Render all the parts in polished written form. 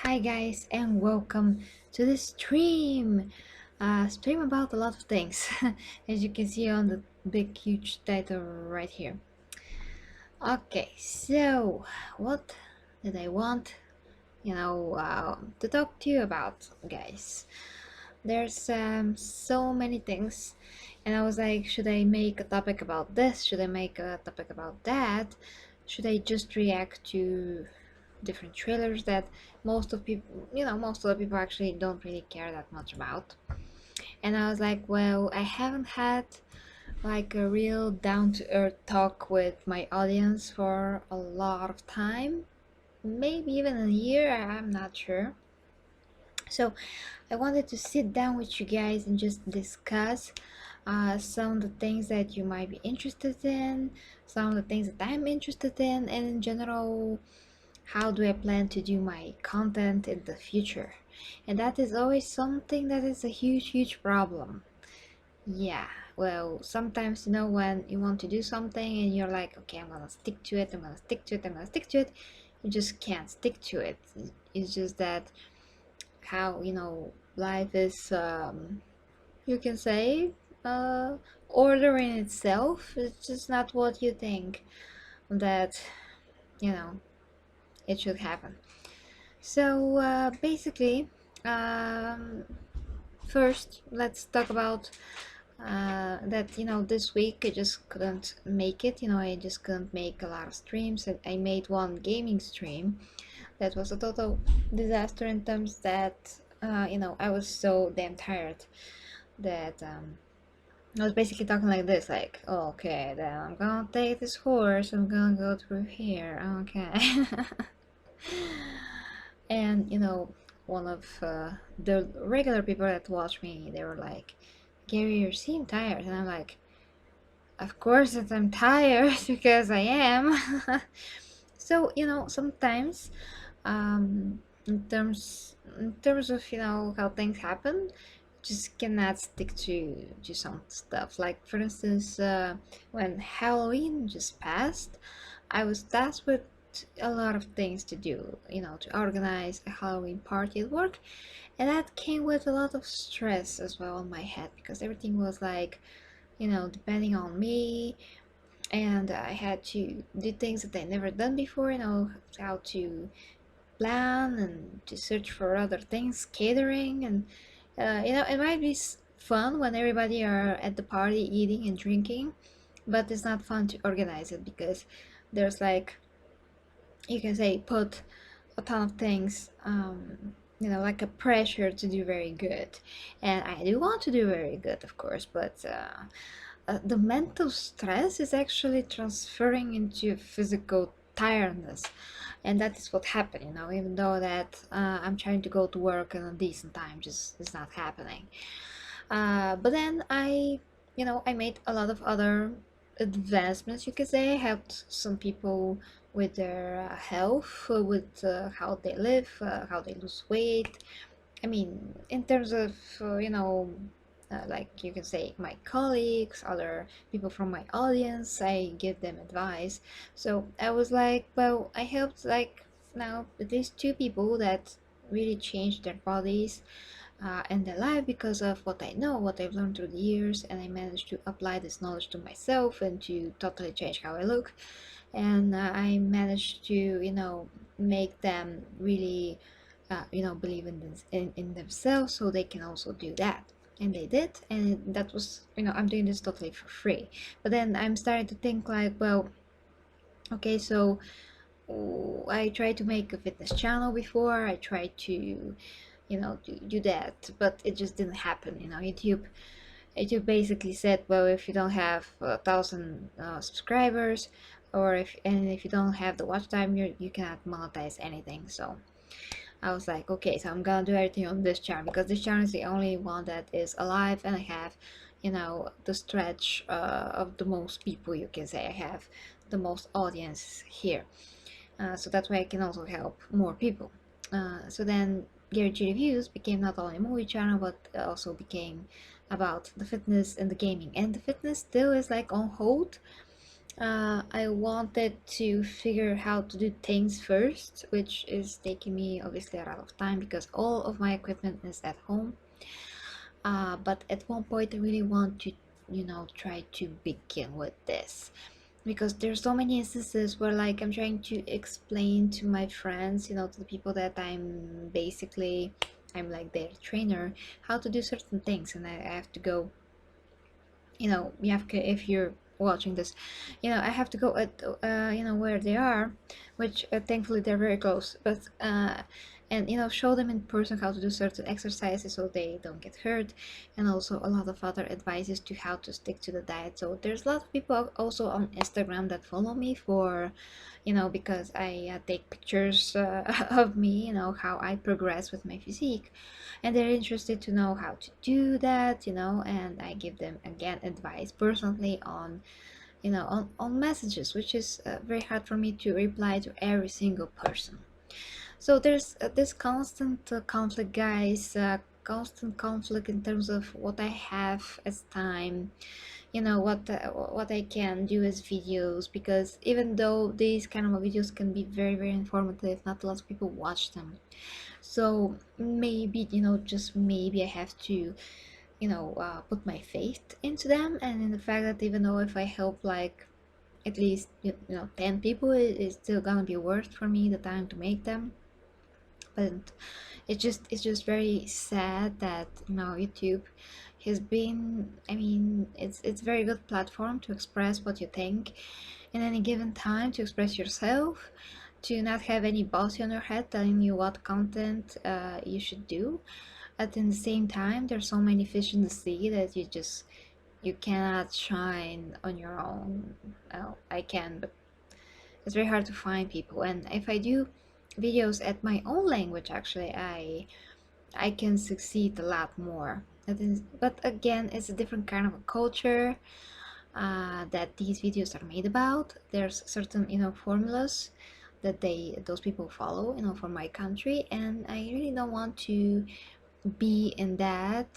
Hi guys, and welcome to the stream. Stream about a lot of things, as you can see on the big huge title right here. Okay, so what did I want, to talk to you about, guys? There's so many things, and I was like, should I make a topic about this? Should I make a topic about that? Should I just react to different trailers that most of the people actually don't really care that much about? And I was like, well, I haven't had like a real down-to-earth talk with my audience for a lot of time, maybe even a year, I'm not sure. So I wanted to sit down with you guys and just discuss some of the things that you might be interested in, some of the things that I'm interested in, and in general, how do I plan to do my content in the future? And that is always something that is a huge problem. Yeah, well, sometimes when you want to do something and you're like, okay, I'm gonna stick to it, I'm gonna stick to it, I'm gonna stick to it, you just can't stick to it. It's just that how life is, you can say, uh, order in itself. It's just not what you think that you know it should happen. So basically, um, first let's talk about that this week I just couldn't make it. I just couldn't make a lot of streams. I made one gaming stream that was a total disaster in terms that I was so damn tired that I was basically talking like this, like, oh, okay, then I'm gonna take this horse, I'm gonna go through here, okay. And one of the regular people that watch me, they were like, Gary, you seem tired. And I'm like, of course that I'm tired because I am. So sometimes, in terms of how things happen, just cannot stick to some stuff. Like for instance, when Halloween just passed, I was tasked with a lot of things to do, to organize a Halloween party at work, and that came with a lot of stress as well on my head because everything was like, depending on me, and I had to do things that I never done before, how to plan and to search for other things, catering, and it might be fun when everybody are at the party eating and drinking, but it's not fun to organize it because there's like, you can say, put a ton of things, like a pressure to do very good. And I do want to do very good, of course, but the mental stress is actually transferring into physical tiredness. And that is what happened, even though that I'm trying to go to work in a decent time, just it's not happening. But then I made a lot of other advancements, you could say. I helped some people with their health, with how they live, how they lose weight. I mean, in terms of, like you can say, my colleagues, other people from my audience, I give them advice. So I was like, well, I helped like now at least two people that really changed their bodies and their life because of what I know, what I've learned through the years, and I managed to apply this knowledge to myself and to totally change how I look. And I managed to, make them really, believe in this, in themselves, so they can also do that. And they did, and that was, I'm doing this totally for free. But then I'm starting to think like, well, okay, so I tried to make a fitness channel before. I tried to, do that, but it just didn't happen. YouTube basically said, well, if you don't have 1,000 subscribers, or if you don't have the watch time, you cannot monetize anything. So I was like, okay, so I'm gonna do everything on this channel because this channel is the only one that is alive, and I have, the stretch of the most people, you can say. I have the most audience here, so that way I can also help more people. So then Geritees Reviews became not only a movie channel, but also became about the fitness and the gaming. And the fitness still is like on hold, I wanted to figure how to do things first, which is taking me obviously a lot of time because all of my equipment is at home. But at one point, I really want to, try to begin with this because there's so many instances where like I'm trying to explain to my friends, to the people that I'm like their trainer, how to do certain things, and I have to go, you have to, if you're watching this, I have to go at where they are, which thankfully they're very close, but and show them in person how to do certain exercises so they don't get hurt, and also a lot of other advices to how to stick to the diet. So there's a lot of people also on Instagram that follow me for, because I take pictures of me, how I progress with my physique, and they're interested to know how to do that, and I give them again advice personally on, on messages, which is very hard for me to reply to every single person. So there's this constant conflict, guys, constant conflict in terms of what I have as time, what I can do as videos, because even though these kind of videos can be very, very informative, not a lot of people watch them. So maybe, just maybe I have to, put my faith into them, and in the fact that even though if I help like at least 10 people, it's still gonna be worth for me the time to make them. But it's just very sad that YouTube has been, I mean, it's a very good platform to express what you think in any given time, to express yourself, to not have any boss on your head telling you what content you should do. At the same time, there's so many fish in the sea that you cannot shine on your own. Well, I can, but it's very hard to find people. And if I do videos at my own language, actually, I can succeed a lot more. But again, it's a different kind of a culture that these videos are made about. There's certain formulas that those people follow, for my country, and I really don't want to be in that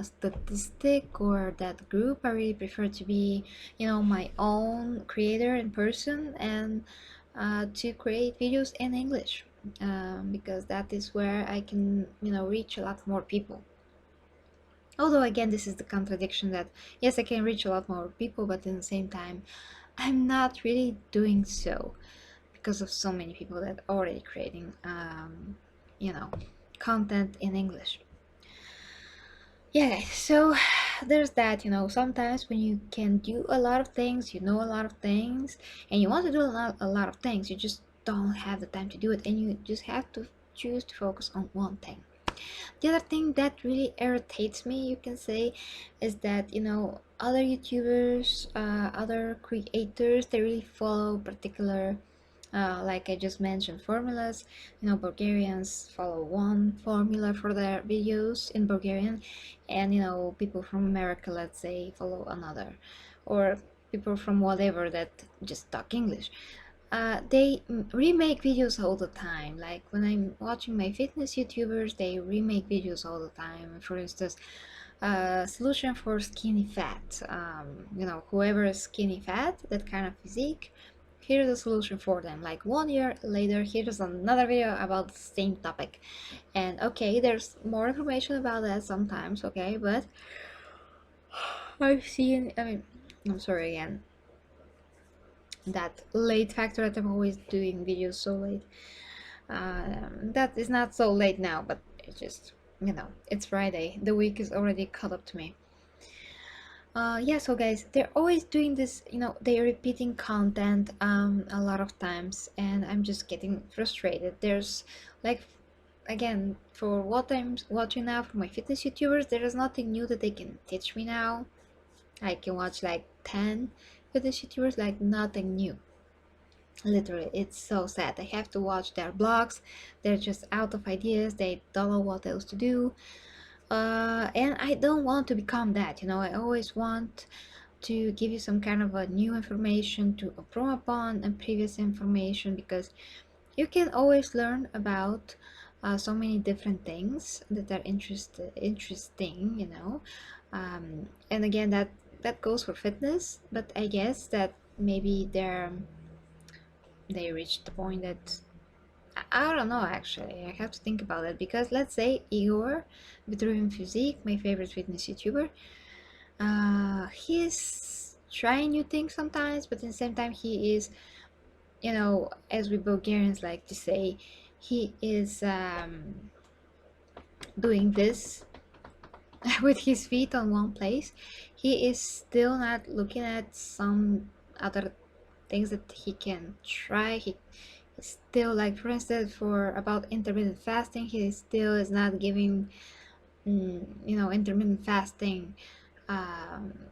statistic or that group. I really prefer to be, my own creator in person, and to create videos in English, because that is where I can, reach a lot more people. Although again, this is the contradiction that yes, I can reach a lot more people, but at the same time, I'm not really doing so because of so many people that are already creating, you know, content in English. Yeah, guys, so there's that. Sometimes when you can do a lot of things, you know a lot of things, and you want to do a lot of things, you just don't have the time to do it, and you just have to choose to focus on one thing. The other thing that really irritates me, you can say, is that other YouTubers, other creators, they really follow particular, like I just mentioned, formulas. Bulgarians follow one formula for their videos in Bulgarian, and people from America, let's say, follow another, or people from whatever that just talk English. They remake videos all the time. Like when I'm watching my fitness YouTubers, they remake videos all the time. For instance, solution for skinny fat. Whoever is skinny fat, that kind of physique, here's a solution for them. Like 1 year later, here's another video about the same topic. And okay, there's more information about that sometimes, okay, but I've seen, I mean, I'm sorry again, that late factor that I'm always doing videos so late. That is not so late now, but it's just, it's Friday. The week is already caught up to me. Yeah, so guys, they're always doing this, they're repeating content a lot of times, and I'm just getting frustrated. There's like, again, for what I'm watching now for my fitness YouTubers, there is nothing new that they can teach me now. I can watch like 10 fitness YouTubers, like nothing new. Literally, it's so sad. I have to watch their blogs. They're just out of ideas. They don't know what else to do. And I don't want to become that. I always want to give you some kind of a new information to improve upon and previous information, because you can always learn about so many different things that are interesting. And again, that goes for fitness, but I guess that maybe they reached the point that I don't know actually. I have to think about it because let's say Igor with Ruin Physique, my favorite fitness YouTuber, he's trying new things sometimes, but at the same time he is, you know, as we Bulgarians like to say, he is doing this with his feet on one place. He is still not looking at some other things that he can try. He still, like for instance, for about intermittent fasting, he still is not giving you know, intermittent fasting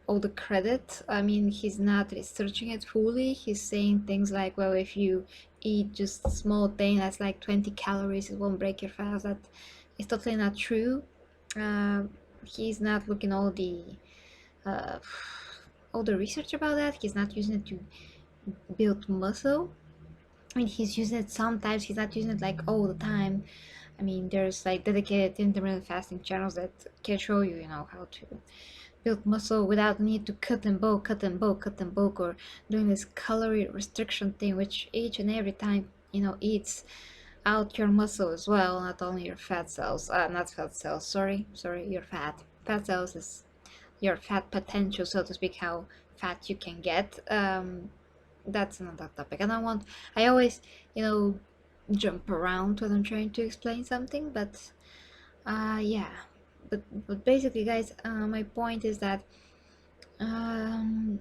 all the credit. I mean, he's not researching it fully. He's saying things like, well, if you eat just a small thing that's like 20 calories, it won't break your fast. That is totally not true. uh, he's not looking uh, all the research about that. He's not using it to build muscle. I mean, he's using it sometimes. He's not using it like all the time. I mean, there's like dedicated intermittent fasting channels that can show you, you know, how to build muscle without the need to cut and bulk, cut and bulk, cut and bulk, or doing this calorie restriction thing, which each and every time, you know, eats out your muscle as well, not only your fat cells. Not fat cells. Sorry, your fat. Fat cells is your fat potential, so to speak, how fat you can get. That's another topic. And I always, you know, jump around when I'm trying to explain something, but yeah. But basically, guys, my point is that um,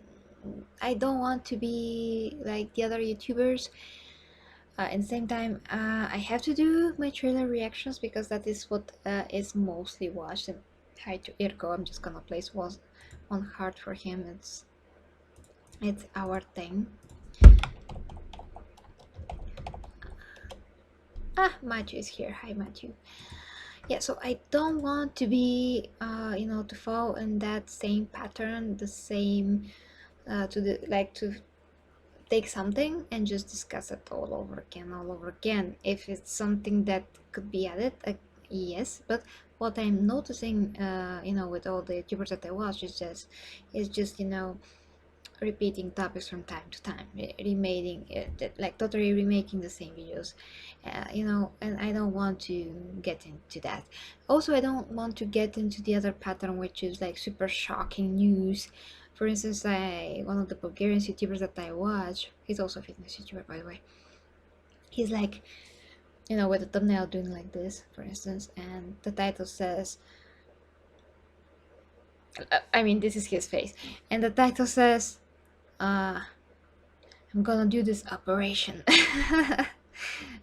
I don't want to be like the other YouTubers. At the same time, I have to do my trailer reactions because that is what is mostly watched. And hi to Irko, I'm just gonna place one heart for him. It's our thing. Matthew is here. Hi, Matthew. Yeah, so I don't want to be, you know, to fall in that same pattern, the same, to take something and just discuss it all over again. If it's something that could be added, yes. But what I'm noticing, you know, with all the YouTubers that I watch is just, you know, repeating topics from time to time, remaking like totally remaking the same videos, you know, and I don't want to get into that. Also, I don't want to get into the other pattern, which is like super shocking news. For instance, one of the Bulgarian YouTubers that I watch, he's also a fitness YouTuber, by the way. He's like, you know, with the thumbnail doing like this, for instance, and the title says, I mean, this is his face, and the title says, I'm gonna do this operation.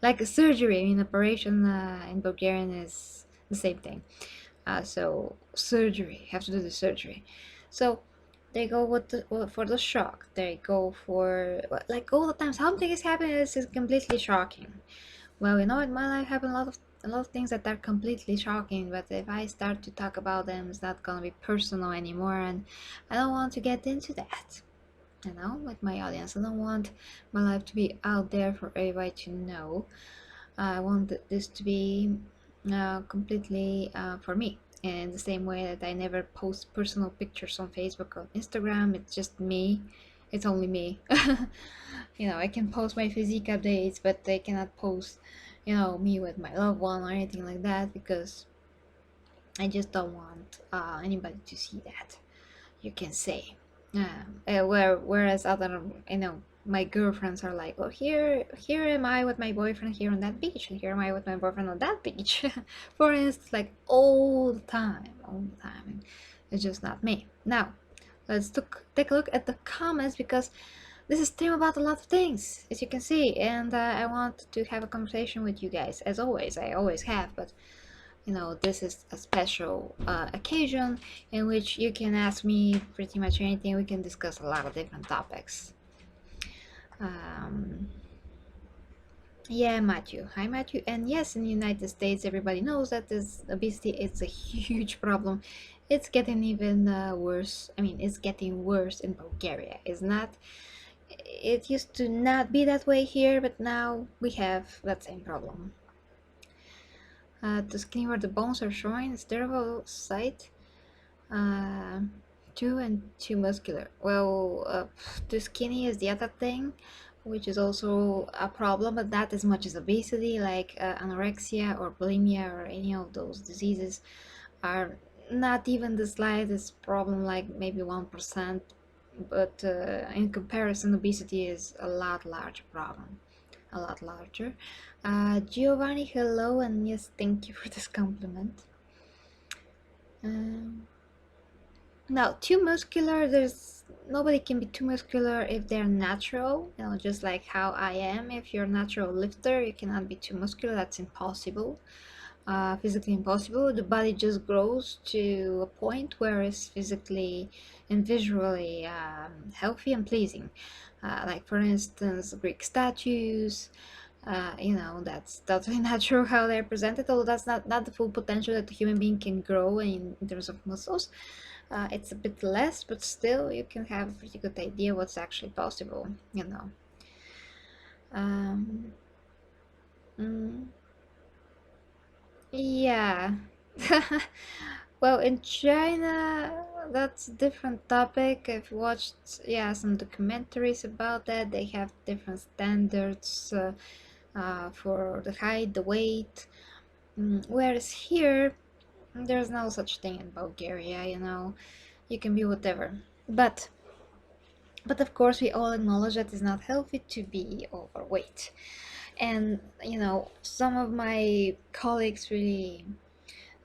Like a surgery. I mean, operation in Bulgarian is the same thing. So surgery, have to do the surgery. So they go with for the shock. They go for like all the time. Something is happening. This is completely shocking. Well, you know, in my life happen a lot of things that are completely shocking. But if I start to talk about them, it's not gonna be personal anymore, and I don't want to get into that, you know, with my audience. I don't want my life to be out there for everybody to know. I want this to be completely for me. In the same way that I never post personal pictures on Facebook or Instagram, it's just me. It's only me. You know, I can post my physique updates, but I cannot post, you know, me with my loved one or anything like that because I just don't want anybody to see that, you can say. Whereas other, you know, my girlfriends are like, oh, here am I with my boyfriend here on that beach, and here am I with my boyfriend on that beach. For instance, like all the time. It's just not me. Now, let's take a look at the comments because this is stream about a lot of things, as you can see, and I want to have a conversation with you guys, as always. I always have, but you know, this is a special occasion in which you can ask me pretty much anything. We can discuss a lot of different topics. um, yeah, Matthew. Hi, Matthew. And yes, in the United States, everybody knows that this obesity is a huge problem. It's getting even worse. I mean, it's getting worse in Bulgaria. It's not, it used to not be that way here, but now we have that same problem. The skin where the bones are showing is terrible sight. Uh, Too and too muscular. Well, too skinny is the other thing, which is also a problem, but not as much as obesity, like anorexia or bulimia or any of those diseases are not even the slightest problem, like maybe 1%, but in comparison, obesity is a lot larger problem, a lot larger. Giovanni, hello, and yes, thank you for this compliment. Um, Now, too muscular, there's nobody can be too muscular if they're natural, just like how I am. If you're a natural lifter, you cannot be too muscular, that's impossible, physically impossible. The body just grows to a point where it's physically and visually healthy and pleasing. Like, for instance, Greek statues, that's totally natural how they're presented, although that's not the full potential that a human being can grow in terms of muscles. It's a bit less, but still you can have a pretty good idea what's actually possible, Um, mm, yeah. Well, in China, that's a different topic. I've watched, yeah, some documentaries about that. They have different standards for the height, the weight. Whereas here, there's no such thing in Bulgaria, you can be whatever. But of course, we all acknowledge that it's not healthy to be overweight. And some of my colleagues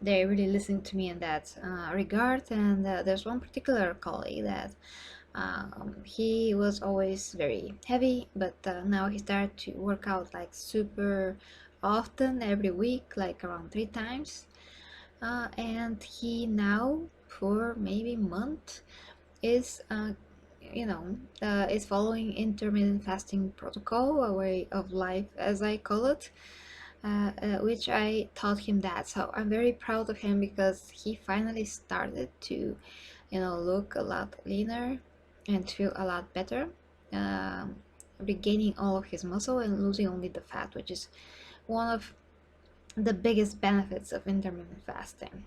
they really listen to me in that regard. And there's one particular colleague that he was always very heavy, but now he started to work out like super often every week, like around 3 times. And he now, for maybe a month, is is following intermittent fasting protocol, a way of life as I call it, which I taught him that. So I'm very proud of him because he finally started to look a lot leaner and feel a lot better, um, regaining all of his muscle and losing only the fat, which is one of the biggest benefits of intermittent fasting.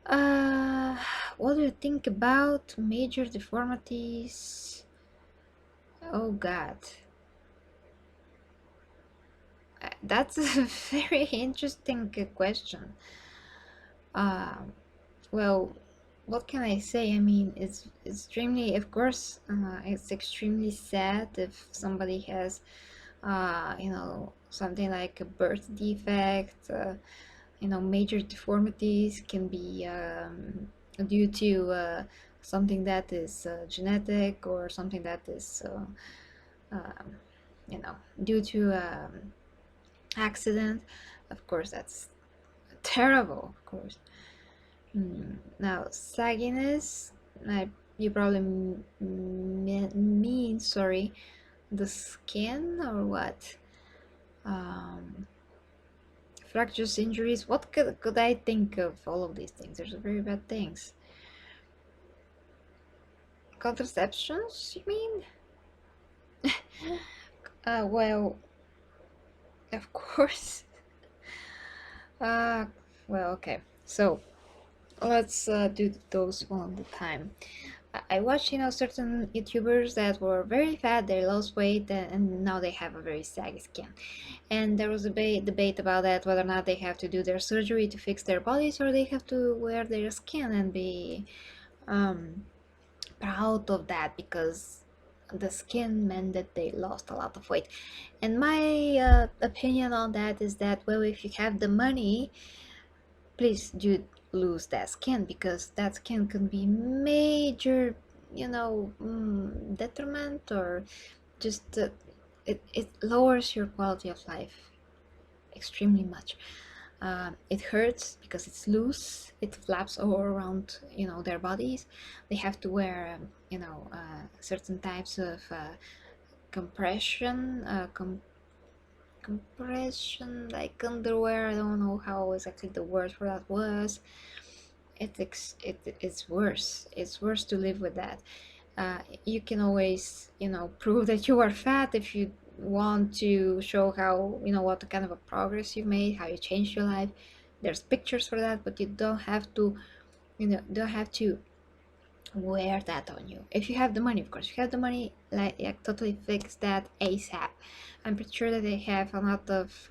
Uh, what do you think about major deformities? Oh God, that's a very interesting question. Um, well, what can I say? I mean, it's extremely, of course, it's extremely sad if somebody has, something like a birth defect. Major deformities can be due to something that is genetic, or something that is, due to accident. Of course, that's terrible, of course. Now, sagginess, you probably mean, sorry, the skin or what? Um, Fractures, injuries. What could I think of all of these things? There's very bad things. Contraceptions, you mean? Well, of course. Uh, well, okay. So let's do those one at a time. I watched, certain YouTubers that were very fat, they lost weight, and now they have a very saggy skin. And there was a debate about that, whether or not they have to do their surgery to fix their bodies, or they have to wear their skin and be um, proud of that, because the skin meant that they lost a lot of weight. And my opinion on that is that, well, if you have the money, please do lose that skin, because that skin can be major, detriment, or just it lowers your quality of life extremely much. It hurts because it's loose, it flaps all around their bodies. They have to wear certain types of compression compression, like underwear. I don't know how exactly the word for that was. It's worse. It's worse to live with that. You can always, prove that you are fat if you want to show how, what kind of a progress you made, how you changed your life. There's pictures for that, but you don't have to don't have to wear that on you. If you have the money, of course, if you have the money, like totally fix that ASAP. I'm pretty sure that they have a lot of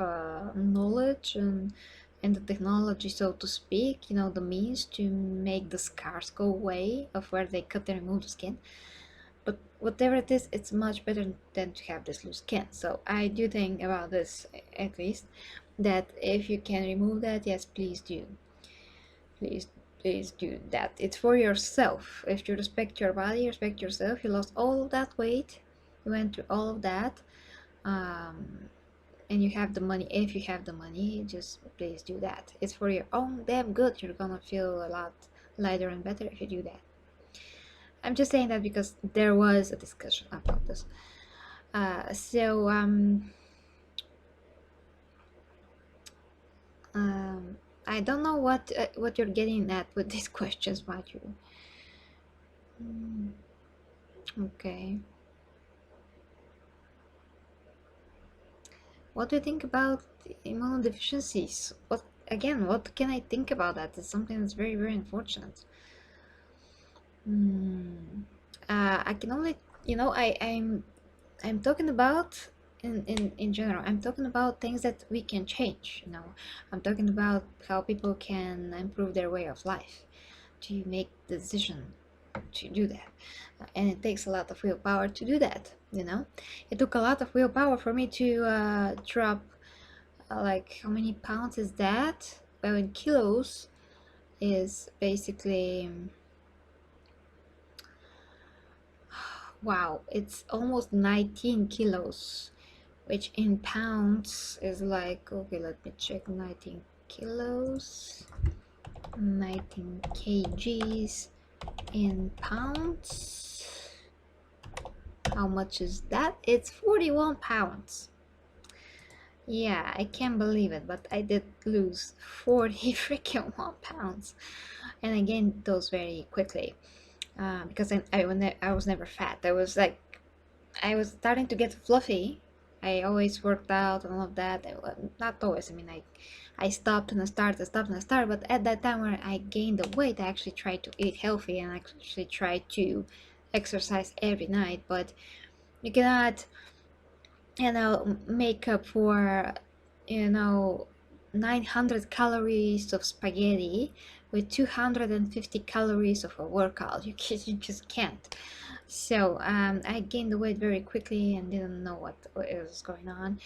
knowledge and the technology, so to speak, the means to make the scars go away of where they cut and remove the skin. But whatever it is, it's much better than to have this loose skin. So I do think about this, at least, that if you can remove that, yes, please do. Please do that. It's for yourself. If you respect your body, respect yourself. You lost all of that weight, you went through all of that, um, and you have the money. If you have the money, just please do that. It's for your own damn good. You're gonna feel a lot lighter and better if you do that. I'm just saying that because there was a discussion about this. I don't know what you're getting at with these questions, Matthew. Okay. What do you think about immunodeficiencies? What can I think about that? It's something that's very, very unfortunate. I can only, I'm talking about in general. I'm talking about things that we can change. I'm talking about how people can improve their way of life to make the decision to do that, and it takes a lot of willpower to do that. It took a lot of willpower for me to drop, like, how many pounds is that? Well, in kilos is basically, wow, it's almost 19 kilos, which in pounds is like, okay, let me check. 19 kilos, 19 kgs in pounds. How much is that? It's 41 pounds. Yeah, I can't believe it, but I did lose 40 freaking 1 pounds, and I gained those very quickly, because I was never fat. I was starting to get fluffy. I always worked out and all of that. Not always. I mean, I stopped and I started, but at that time when I gained the weight, I actually tried to eat healthy and actually tried to exercise every night. But you cannot, make up for, 900 calories of spaghetti with 250 calories of a workout. You just can't. So I gained the weight very quickly and didn't know what was going on.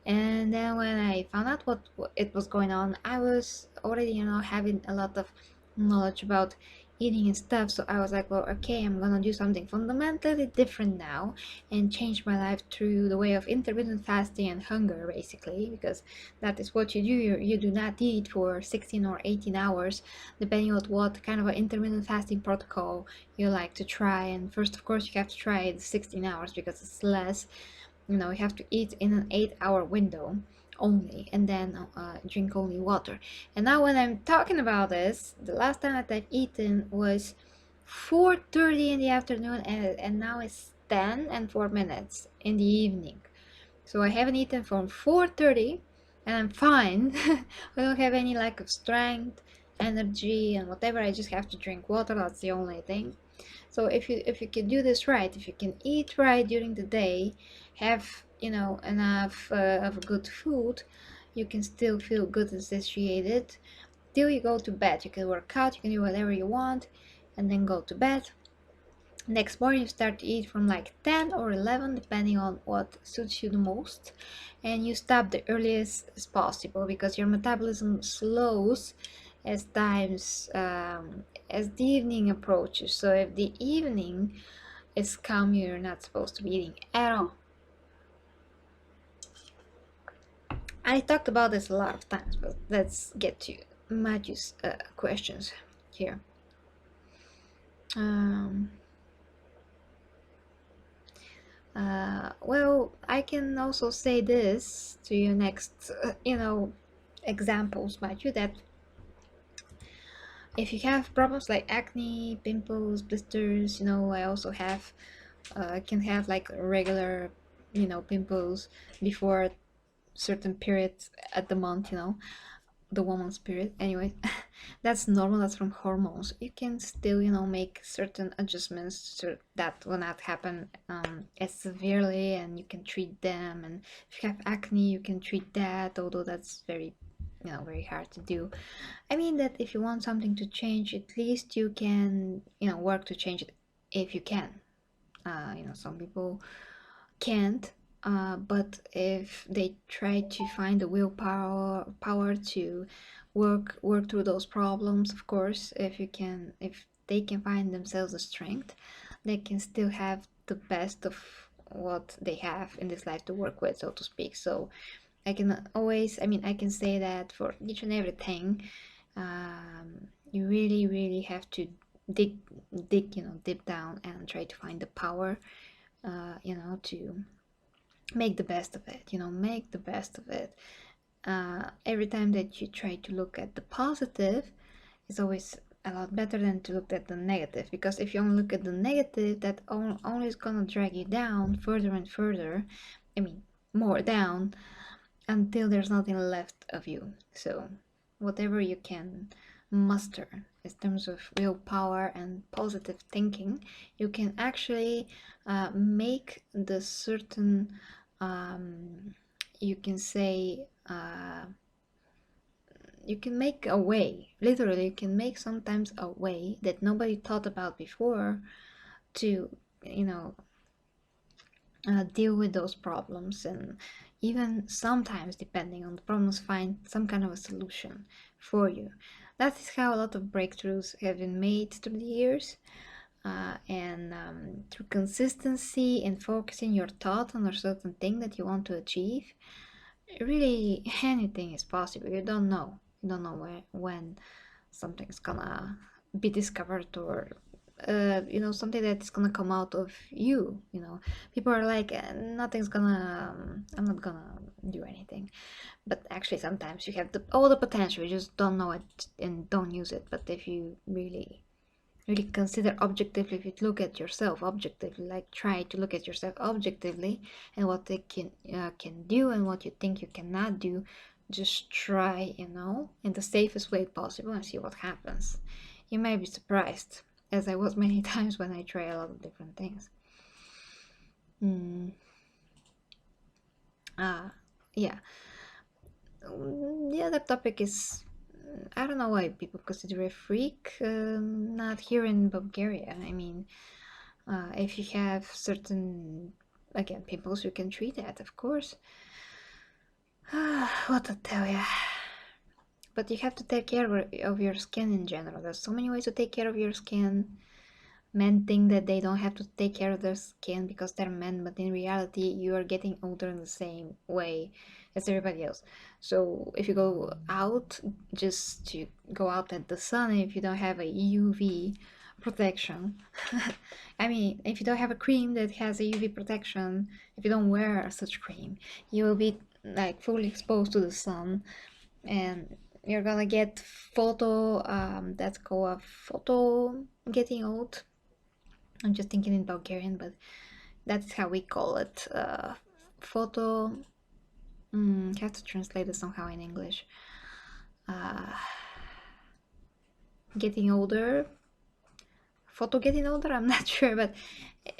And then when I found out what it was going on, I was already, having a lot of knowledge about eating and stuff. So I was like, well, okay, I'm gonna do something fundamentally different now and change my life through the way of intermittent fasting and hunger, basically, because that is what you do. You do not eat for 16 or 18 hours, depending on what kind of an intermittent fasting protocol you like to try. And first, of course, you have to try it 16 hours because it's less. You have to eat in an 8-hour window only, and then drink only water. And now when I'm talking about this, the last time that I've eaten was 4:30 in the afternoon, and now it's 10 and 4 minutes in the evening. So I haven't eaten from 4:30, and I'm fine. I don't have any lack of strength, energy, and whatever. I just have to drink water. That's the only thing. So if you can do this right, if you can eat right during the day, have enough of good food, you can still feel good and satiated till you go to bed. You can work out, you can do whatever you want, and then go to bed. Next morning you start to eat from like 10 or 11, depending on what suits you the most, and you stop the earliest as possible because your metabolism slows as as the evening approaches. So if the evening is calm, you're not supposed to be eating at all. I talked about this a lot of times, but let's get to Matthew's questions here. Well, I can also say this to you next, examples, Matthew, that if you have problems like acne, pimples, blisters, I also can have like regular, pimples before certain periods at the month, the woman spirit. Anyway, that's normal. That's from hormones. You can still, make certain adjustments so that will not happen as severely, and you can treat them. And if you have acne, you can treat that. Although that's very, very hard to do. I mean that if you want something to change, at least you can, work to change it if you can. Some people can't, but if they try to find the willpower to work through those problems, of course, if they can find themselves the strength, they can still have the best of what they have in this life to work with, so to speak. So I can say that for each and everything, you really, really have to dig, deep down and try to find the power, to make the best of it, make the best of it. Every time that you try to look at the positive, it's always a lot better than to look at the negative, because if you only look at the negative, that only is gonna drag you down further and further, more down, until there's nothing left of you. So whatever you can muster in terms of willpower and positive thinking, you can actually make the certain, you can say, you can make a way, literally you can make sometimes a way that nobody thought about before to, deal with those problems, and even sometimes, depending on the problems, find some kind of a solution for you. That is how a lot of breakthroughs have been made through the years, and through consistency and focusing your thought on a certain thing that you want to achieve. Really, anything is possible. You don't know when something's gonna be discovered, or something that's gonna come out of you. People are like, nothing's gonna, I'm not gonna do anything, but actually sometimes you have all the potential, you just don't know it and don't use it. But if you really, really consider objectively, if you look at yourself objectively, like try to look at yourself objectively, and what they can do and what you think you cannot do, just try, in the safest way possible, and see what happens. You may be surprised, as I was many times when I try a lot of different things. Yeah. The other topic is, I don't know why people consider a freak, not here in Bulgaria. If you have certain, again, pimples, you can treat that, of course. What to tell ya? But you have to take care of your skin in general. There's so many ways to take care of your skin. Men think that they don't have to take care of their skin because they're men, but in reality, you are getting older in the same way as everybody else. So if you go out, just to go out at the sun, if you don't have a UV protection, if you don't have a cream that has a UV protection, if you don't wear such cream, you will be like fully exposed to the sun, and you're gonna get that's called a photo getting old. I'm just thinking in Bulgarian, but that's how we call it. Photo. I have to translate it somehow in English. Getting older. Photo getting older? I'm not sure, but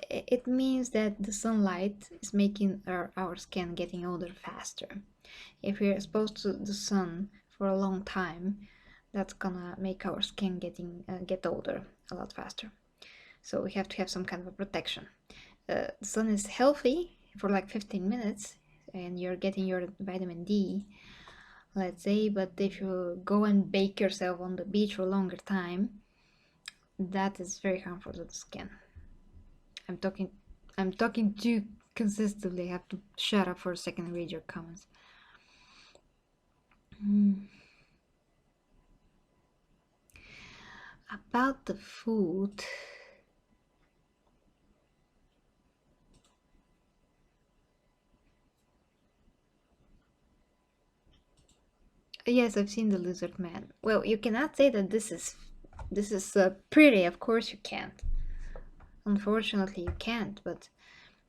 it means that the sunlight is making our skin getting older faster. If we're exposed to the sun for a long time, that's gonna make our skin get older a lot faster. So we have to have some kind of a protection. The sun is healthy for like 15 minutes and you're getting your vitamin D, let's say, but if you go and bake yourself on the beach for a longer time, that is very harmful to the skin. I'm talking too consistently. I have to shut up for a second and read your comments. About the food, yes, I've seen the lizard man. Well, you cannot say that this is pretty. Of course you can't. Unfortunately, you can't. But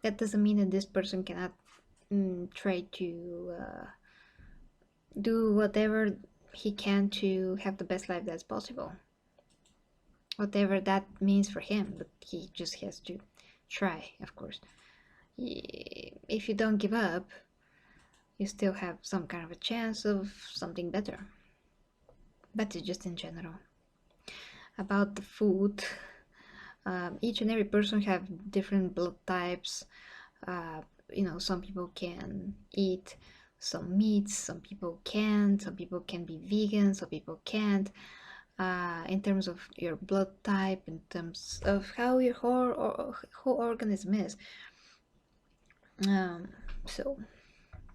that doesn't mean that this person cannot try to do whatever he can to have the best life that's possible, whatever that means for him. But he just has to try, of course. If you don't give up, you still have some kind of a chance of something better. But it's just in general about the food. Each and every person have different blood types. Some people can eat some meats, some people can't, some people can be vegan, some people can't. In terms of your blood type, in terms of how your whole organism is. So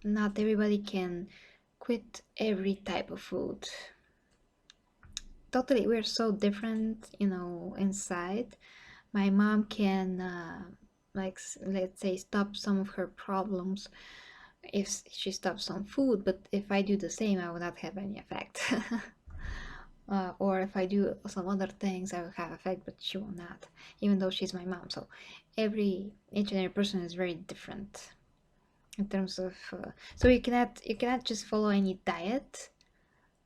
not everybody can quit every type of food. Totally, we're so different, inside. My mom can, let's say, stop some of her problems if she stops some food, but if I do the same, I will not have any effect. Or if I do some other things, I will have effect, but she will not, even though she's my mom. So each and every person is very different in terms of. So you cannot just follow any diet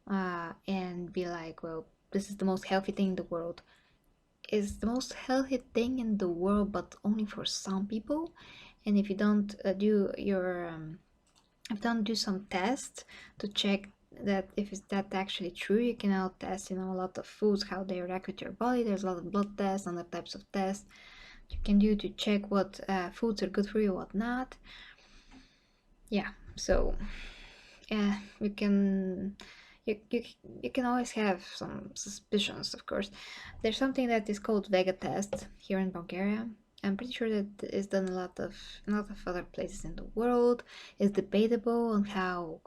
and be like, well, this is the most healthy thing in the world. Is the most healthy thing in the world, but only for some people. And if you don't do some tests to check that if it's that actually true, you can now test a lot of foods, how they react with your body. There's a lot of blood tests, other types of tests you can do to check what foods are good for you, what not. Yeah, so you can always have some suspicions, of course. There's something that is called Vega test here in Bulgaria. I'm pretty sure that is done a lot of other places in the world. It's debatable on how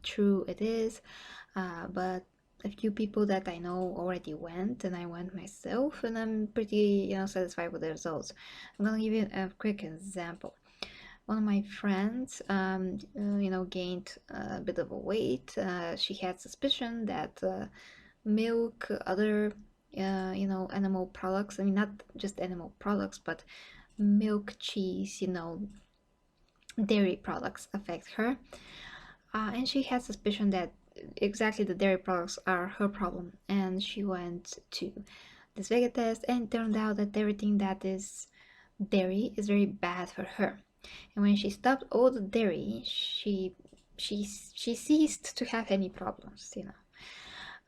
true it is, but a few people that I know already went, and I went myself, and I'm pretty satisfied with the results. I'm gonna give you a quick example. One of my friends, gained a bit of a weight. She had suspicion that milk, other, animal products. I mean, not just animal products, but milk, cheese, dairy products affect her. And she had suspicion that exactly the dairy products are her problem. And she went to this Vega test, and it turned out that everything that is dairy is very bad for her. And when she stopped all the dairy, she ceased to have any problems.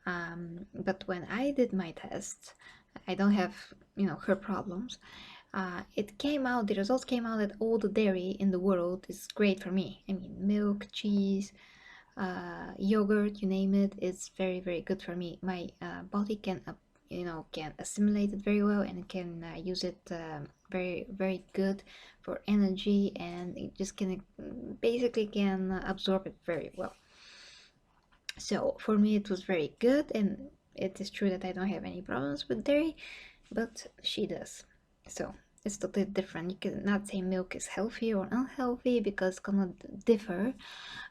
But when I did my test, I don't have her problems. The results came out that all the dairy in the world is great for me. I mean, milk, cheese, yogurt, you name it, it's very, very good for me. My body can assimilate it very well, and can use it very, very good for energy, and it just basically can absorb it very well. So for me it was very good, and it is true that I don't have any problems with dairy, but she does. So it's totally different. You cannot say milk is healthy or unhealthy, because it's gonna differ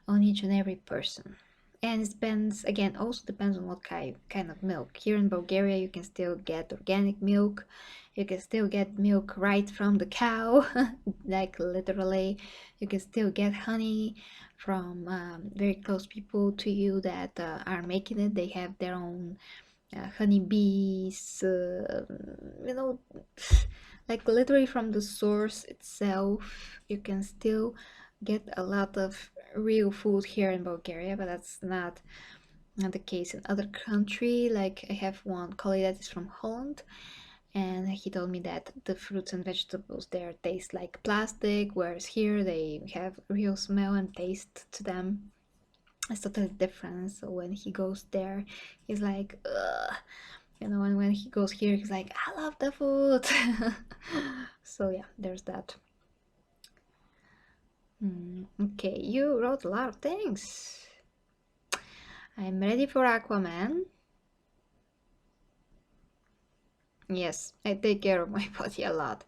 on each and every person. And it depends, again, also depends on what kind of milk. Here in Bulgaria, you can still get organic milk. You can still get milk right from the cow, like literally. You can still get honey from very close people to you that are making it. They have their own honey bees, like literally from the source itself. You can still get a lot of real food here in Bulgaria, but that's not the case in other country. Like I have one colleague that is from Holland, and he told me that the fruits and vegetables there taste like plastic, whereas here they have real smell and taste to them. It's totally different. So when he goes there, he's like, ugh. And when he goes here, he's like, I love the food. So yeah, there's that. Okay, you wrote a lot of things. I'm ready for Aquaman. Yes, I take care of my body a lot.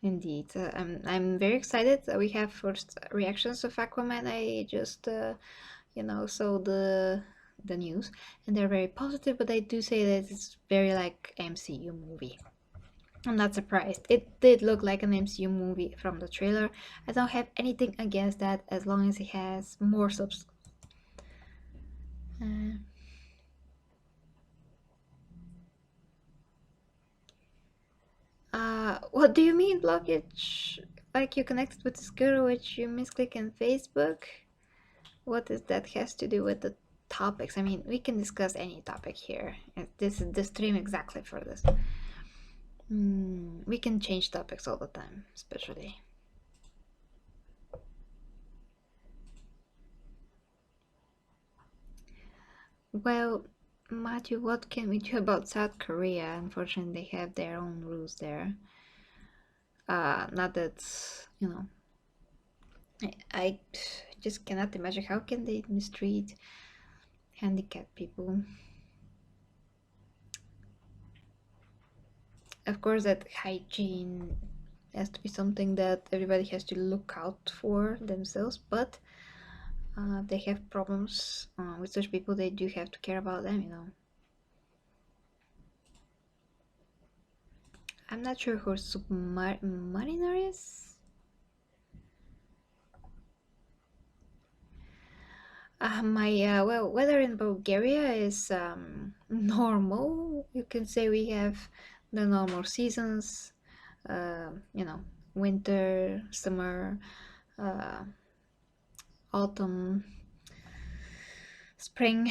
Indeed. I'm very excited. We have first reactions of Aquaman. I just, saw the news, and they're very positive, but I do say that it's very like MCU movie. I'm not surprised. It did look like an MCU movie from the trailer. I don't have anything against that, as long as it has more substance. What do you mean blockage? Like you connected with this girl which you misclick on Facebook? What does that has to do with the topics? I mean, we can discuss any topic here. This is the stream exactly for this. We can change topics all the time, especially. Well, Matthew, what can we do about South Korea? Unfortunately, they have their own rules there. Not that, you know, I just cannot imagine how can they mistreat handicapped people. Of course, that hygiene has to be something that everybody has to look out for themselves, but if they have problems with such people, they do have to care about them, you know. I'm not sure who Submariner is. My well, weather in Bulgaria is normal. You can say we have the normal seasons. You know, winter, summer, uh, autumn, spring.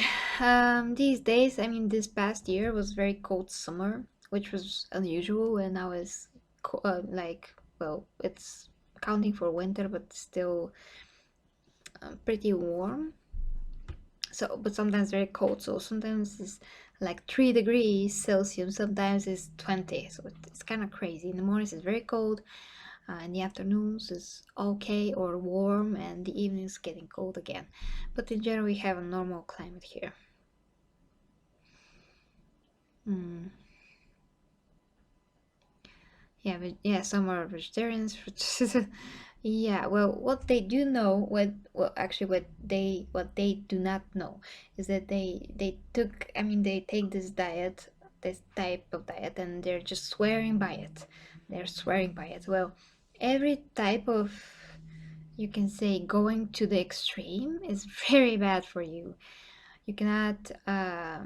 These days, I mean, this past year was very cold summer, which was unusual, and now it's like, well, it's counting for winter, but still pretty warm. So, but sometimes very cold. So sometimes it's like 3 degrees Celsius. Sometimes it's 20. So it's kind of crazy. In the mornings it's very cold. In the afternoons it's okay or warm, and the evenings getting cold again. But in general, we have a normal climate here. Mm. Yeah, but yeah, some are vegetarians. Yeah, well, what they do know, actually what they do not know is that they took, I mean, they take this diet, this type of diet, and they're just swearing by it. They're swearing by it. Well, every type of, you can say, going to the extreme is very bad for you. You cannot, I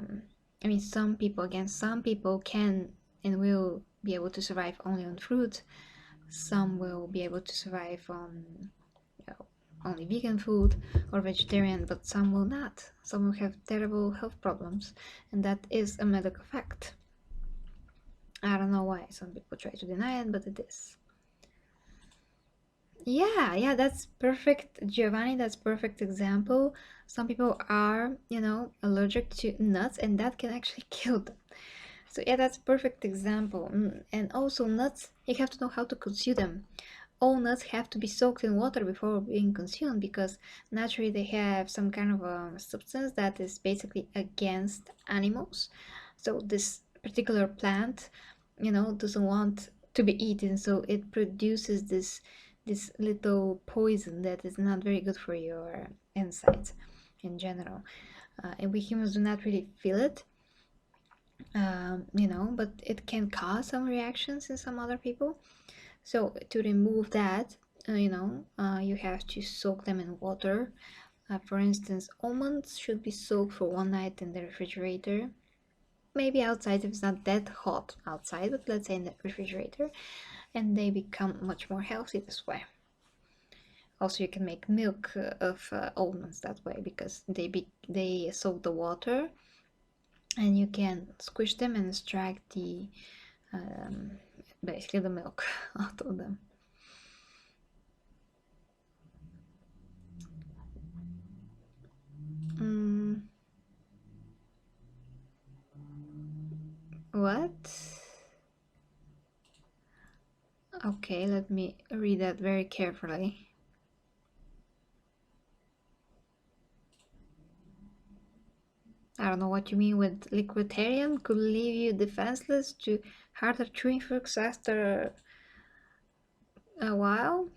mean, some people can and will be able to survive only on fruit. Some will be able to survive on, you know, only vegan food or vegetarian, but some will not. Some will have terrible health problems, and that is a medical fact. I don't know why some people try to deny it, but it is. Yeah, that's perfect, Giovanni. That's perfect example. Some people are, you know, allergic to nuts, and that can actually kill them. So yeah, that's perfect example. And also nuts, you have to know how to consume them. All nuts have to be soaked in water before being consumed, because naturally they have some kind of a substance that is basically against animals. So this particular plant, you know, doesn't want to be eaten, so it produces this little poison that is not very good for your insides in general. And we humans do not really feel it, you know, but it can cause some reactions in some other people. So to remove that, you have to soak them in water. For instance, almonds should be soaked for 1 night in the refrigerator. Maybe outside if it's not that hot outside, but let's say in the refrigerator, and they become much more healthy this way. Also, you can make milk of almonds that way, because they soak the water, and you can squish them and extract the basically the milk out of them. What? Okay, let me read that very carefully. I don't know what you mean with liquiditarian. Could leave you defenseless to harder chewing fruits after a while.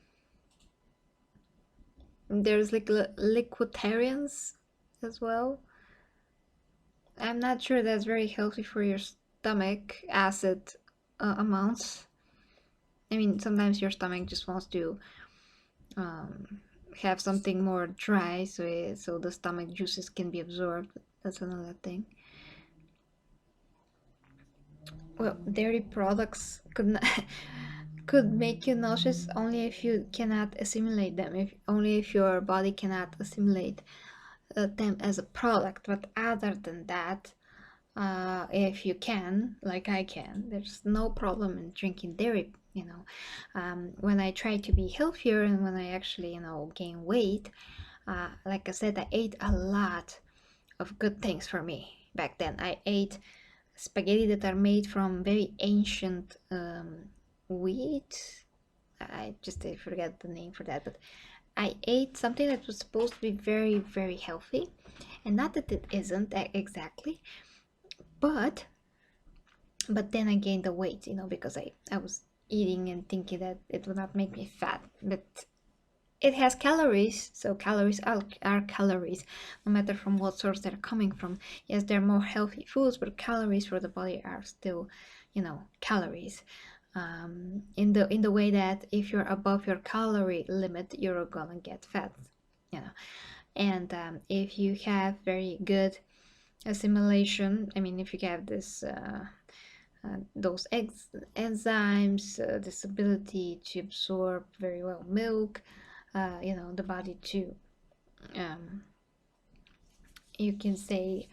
There's like liquiditarians as well. I'm not sure that's very healthy for your stomach acid amounts. I mean, sometimes your stomach just wants to have something more dry, so the stomach juices can be absorbed. That's another thing. Well, dairy products could not could make you nauseous only if you cannot assimilate them, if only if your body cannot assimilate them as a product. But other than that, if you can, like I can, there's no problem in drinking dairy. When I try to be healthier and when I actually gain weight, like I said, I ate a lot of good things for me back then. I ate spaghetti that are made from very ancient wheat. I forget the name for that, but I ate something that was supposed to be very, very healthy, and not that it isn't exactly, but then I gained the weight, because I was eating and thinking that it would not make me fat, but it has calories, so calories are calories, no matter from what source they're coming from. Yes, they're more healthy foods, but calories for the body are still, calories. In the way that if you're above your calorie limit, you're gonna get fat, and if you have very good assimilation, I mean, if you have those enzymes, this ability to absorb very well milk, the body to, you can say,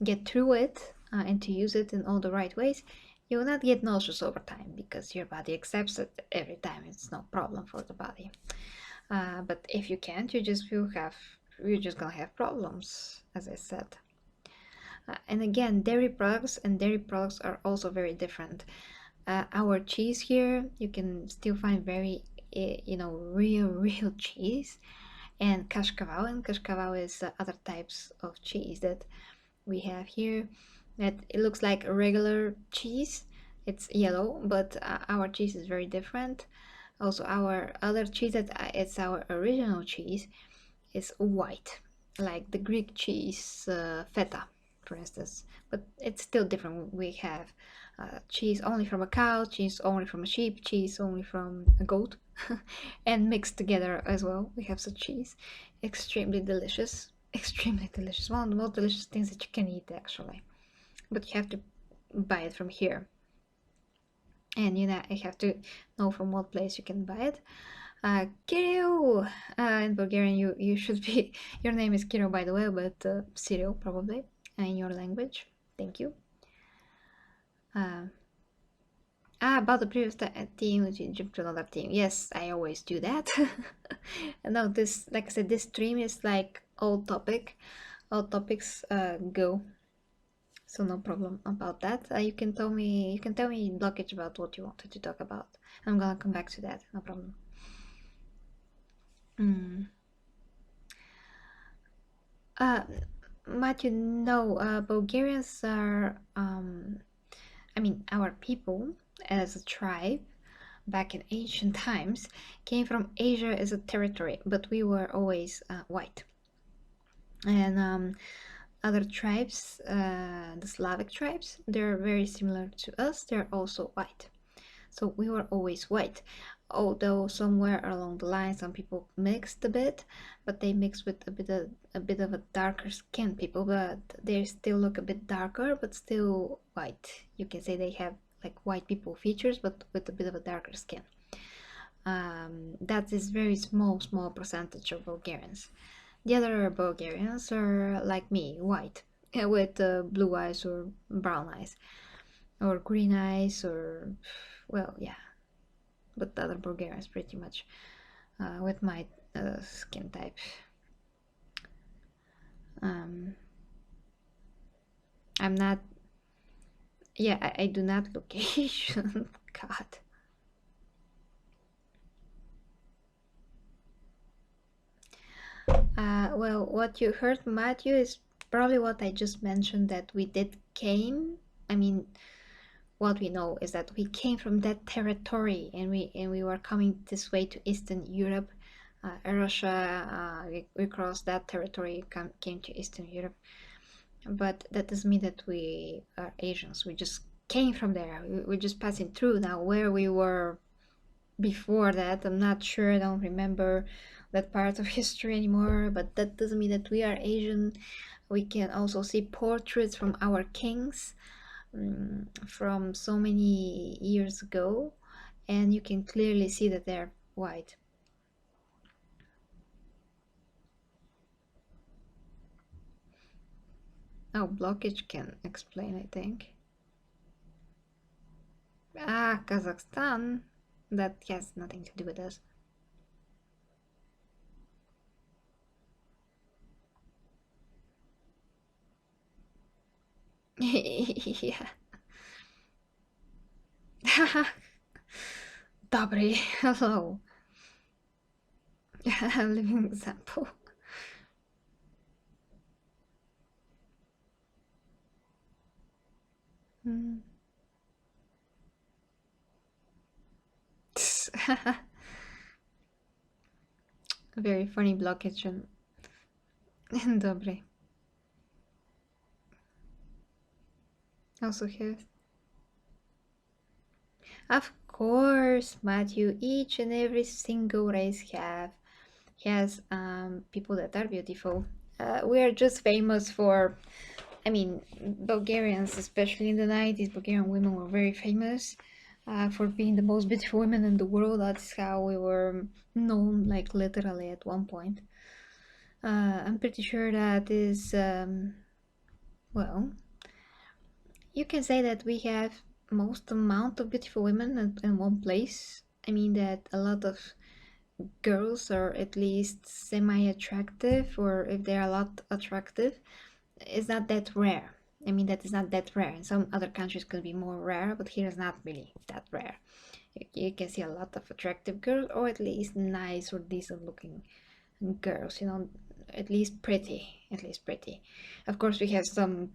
get through it and to use it in all the right ways, you will not get nauseous over time because your body accepts it every time. It's no problem for the body. But if you can't, you're just gonna have problems, as I said. And again, dairy products are also very different. Our cheese here, you can still find very, real cheese, and kashkaval is other types of cheese that we have here. That it looks like a regular cheese. It's yellow, but our cheese is very different. Also, our other cheese it's our original cheese is white, like the Greek cheese, feta, for instance. But it's still different. We have cheese only from a cow, cheese only from a sheep, cheese only from a goat, and mixed together as well. We have such cheese. Extremely delicious. Extremely delicious. One of the most delicious things that you can eat, actually. But you have to buy it from here. And you have to know from what place you can buy it. Kirill! In Bulgarian, you should be. Your name is Kirill, by the way, but Cyril, probably, in your language. Thank you. About the previous team, you jump to another team. Yes, I always do that. No, this, like I said, this stream is like all topics go. So no problem about that. You can tell me blockage about what you wanted to talk about. I'm gonna come back to that. No problem. Matthew, no, Bulgarians are, I mean, our people as a tribe back in ancient times came from Asia as a territory, but we were always white. And other tribes, the Slavic tribes, they're very similar to us. They're also white. So we were always white. Although somewhere along the line some people mixed a bit, but they mixed with a bit of a darker skin people, but they still look a bit darker, but still white. You can say they have like white people features, but with a bit of a darker skin. That is very small percentage of Bulgarians. The other Bulgarians are like me, white, with blue eyes or brown eyes, or green eyes, or, well, yeah. But the other Bulgarians pretty much with my skin type. I'm not. Yeah, I do not look Asian. God. Well, what you heard, Matthew, is probably what I just mentioned, that we did came. I mean, what we know is that we came from that territory, and we were coming this way to Eastern Europe, Russia. We crossed that territory, came to Eastern Europe, but that doesn't mean that we are Asians. We just came from there. We're just passing through. Now, where we were before that, I'm not sure. I don't remember that part of history anymore, but that doesn't mean that we are Asian. We can also see portraits from our kings from so many years ago, and you can clearly see that they're white. Oh, blockage can explain, I think. Ah, Kazakhstan. That has nothing to do with us. Yeah. Dobry, hello. Living example. Mm. Very funny blockage and Dobry. Also have. Of course, Matthew, each and every single race has people that are beautiful. We are just famous for, I mean, Bulgarians, especially in the 90s, Bulgarian women were very famous for being the most beautiful women in the world. That's how we were known, like literally at one point. I'm pretty sure that is, well, you can say that we have most amount of beautiful women in one place. I mean that a lot of girls are at least semi-attractive, or if they're a lot attractive, it's not that rare. I mean that is not that rare. In some other countries could be more rare, but here is not really that rare. You can see a lot of attractive girls, or at least nice or decent looking girls, you know, at least pretty, at least pretty. Of course, we have some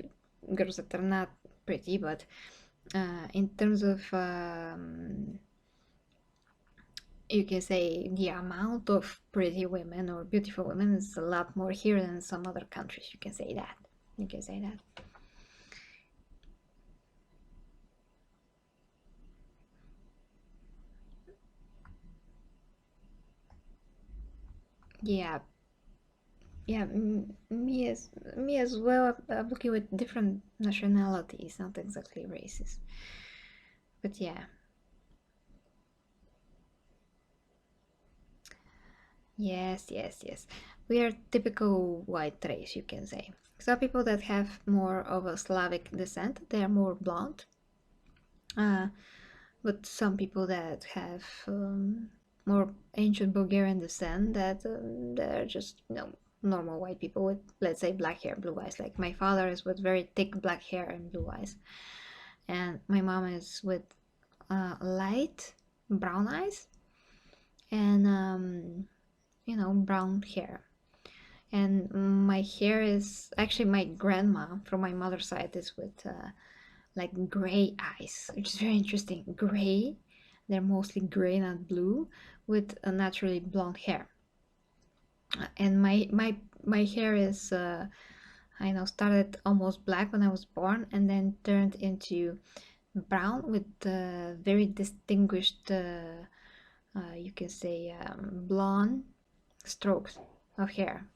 girls that are not pretty, but in terms of you can say the amount of pretty women or beautiful women is a lot more here than some other countries. You can say that. You can say that. Yeah, yeah. Me as well. I'm looking with different nationalities, not exactly races, but yeah. Yes, yes, yes. We are typical white race, you can say. Some people that have more of a Slavic descent, they are more blonde. Uh, but some people that have more ancient Bulgarian descent, that they're just, you know, normal white people with, let's say, black hair, blue eyes. Like my father is with very thick black hair and blue eyes, and my mom is with light brown eyes and you know, brown hair. And my hair is actually, my grandma from my mother's side is with like gray eyes, which is very interesting. Gray, they're mostly gray, not blue, with a naturally blonde hair. And my hair is I know, started almost black when I was born, and then turned into brown with very distinguished you can say blonde strokes of hair,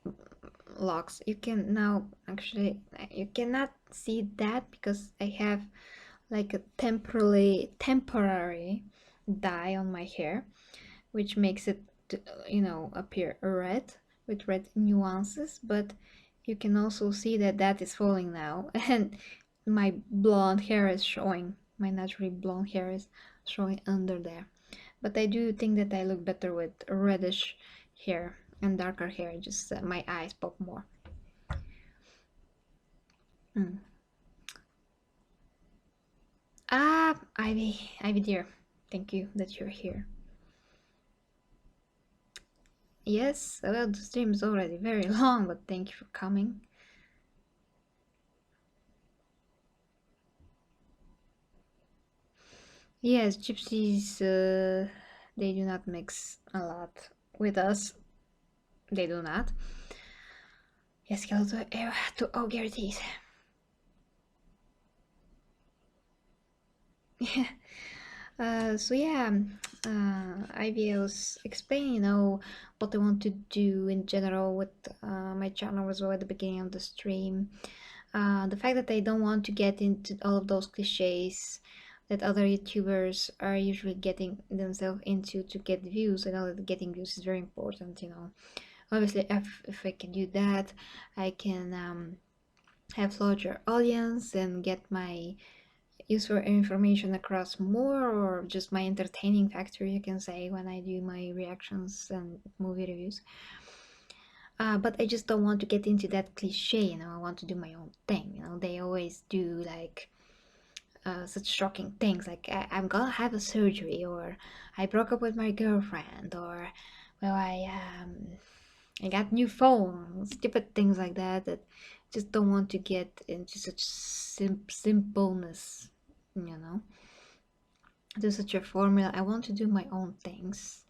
locks. You can now actually, you cannot see that because I have like a temporary dye on my hair, which makes it, you know, appear red with red nuances. But you can also see that that is falling now, and my blonde hair is showing. My naturally blonde hair is showing under there. But I do think that I look better with reddish hair and darker hair. Just my eyes pop more. Mm. Ah, Ivy dear, thank you that you're here. Yes, well, the stream is already very long, but thank you for coming. Yes, gypsies, they do not mix a lot with us. They do not. Yes, go to Geritees. Yeah. So yeah, Ivy was explaining, you know, what I want to do in general with my channel as well at the beginning of the stream. The fact that I don't want to get into all of those cliches, that other YouTubers are usually getting themselves into to get views. I know that getting views is very important, you know. Obviously, if I can do that, I can have larger audience and get my useful information across more, or just my entertaining factor, you can say, when I do my reactions and movie reviews. But I just don't want to get into that cliche, you know. I want to do my own thing, you know. They always do like such shocking things like I'm gonna have a surgery, or I broke up with my girlfriend, or well, I got new phone, stupid things like that, that just don't want to get into such simpleness, you know, to such a formula. I want to do my own things.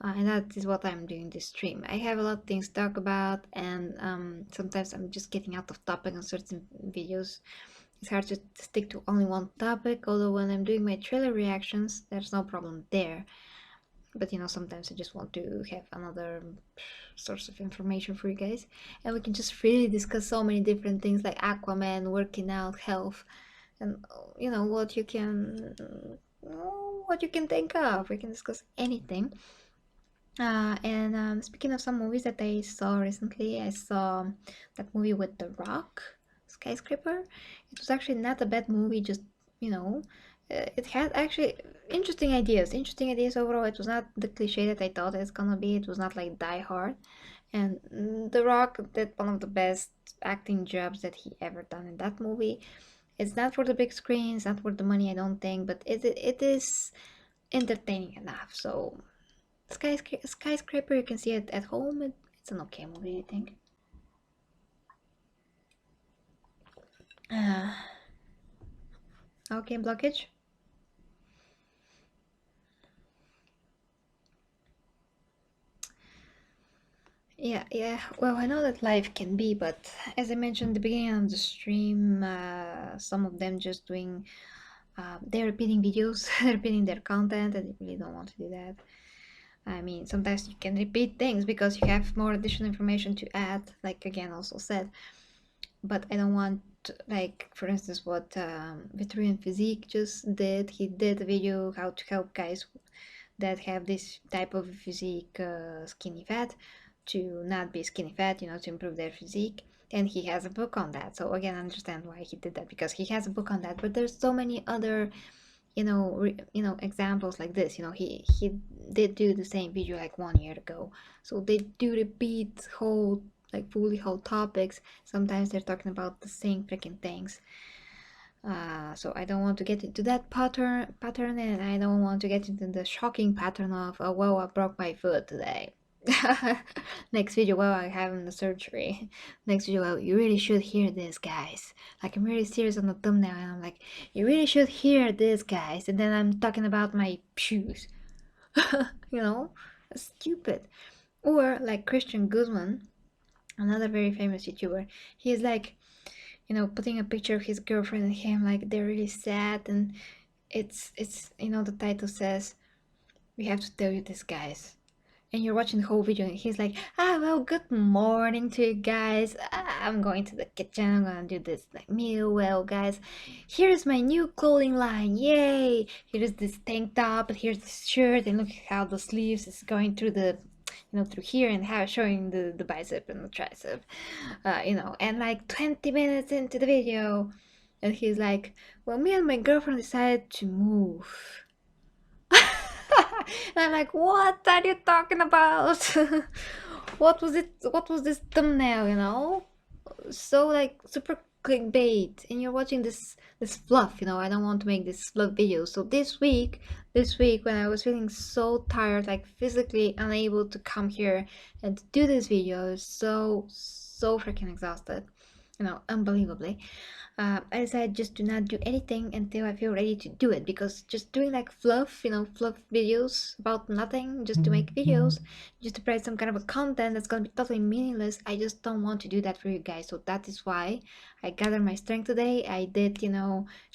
And that is what I'm doing this stream. I have a lot of things to talk about, and sometimes I'm just getting out of topic on certain videos. It's hard to stick to only one topic, although when I'm doing my trailer reactions, there's no problem there. But you know, sometimes I just want to have another source of information for you guys, and we can just really discuss so many different things like Aquaman, working out, health, and you know what you can think of. We can discuss anything. And speaking of some movies that I saw recently, I saw that movie with The Rock, Skyscraper. It was actually not a bad movie, just, you know, it had actually interesting ideas overall. It was not the cliche that I thought it was gonna be. It was not like Die Hard. And The Rock did one of the best acting jobs that he ever done in that movie. It's not for the big screen, it's not for the money, I don't think, but it is entertaining enough. So Skyscraper, you can see it at home. It's an okay movie, I think. Uh, okay, blockage. Yeah. Well, I know that life can be, but as I mentioned at the beginning of the stream, some of them just doing, they're repeating videos, repeating their content, and they really don't want to do that. I mean, sometimes you can repeat things because you have more additional information to add, like again also said. But I don't want, like, for instance, what Vitruvian Physique just did. He did a video how to help guys that have this type of physique, skinny fat, to not be skinny fat, you know, to improve their physique. And he has a book on that. So again, I understand why he did that, because he has a book on that. But there's so many other, examples like this. You know, he did do the same video like 1 year ago. So they do repeat whole, like, fully whole topics. Sometimes they're talking about the same freaking things. So I don't want to get into that pattern, and I don't want to get into the shocking pattern of, oh, well, I broke my foot today. Next video, well, I having the surgery. Next video, well, you really should hear this, guys. Like, I'm really serious on the thumbnail, and I'm like, you really should hear this, guys. And then I'm talking about my shoes. You know, stupid. Or like Christian Guzman, another very famous YouTuber. He's like, putting a picture of his girlfriend and him, like they're really sad, and it's the title says, "We have to tell you this, guys." And you're watching the whole video, and he's like, well, good morning to you guys. I'm going to the kitchen. I'm gonna do this like meal. Well, guys, here's my new clothing line. Yay! Here's this tank top, and here's this shirt, and look how the sleeves is going through the through here, and how showing the bicep and the tricep, and like 20 minutes into the video, and he's like, well, me and my girlfriend decided to move. And I'm like, what are you talking about? What was it? What was this thumbnail, so like super clickbait, and you're watching this fluff. I don't want to make this fluff video. So this week when I was feeling so tired, like physically unable to come here and to do this video, I was so freaking exhausted, unbelievably. I decided just to not do anything until I feel ready to do it, because just doing like fluff videos about nothing, just to make videos, just to provide some kind of a content that's gonna be totally meaningless, I just don't want to do that for you guys. So that is why I gathered my strength today. I did,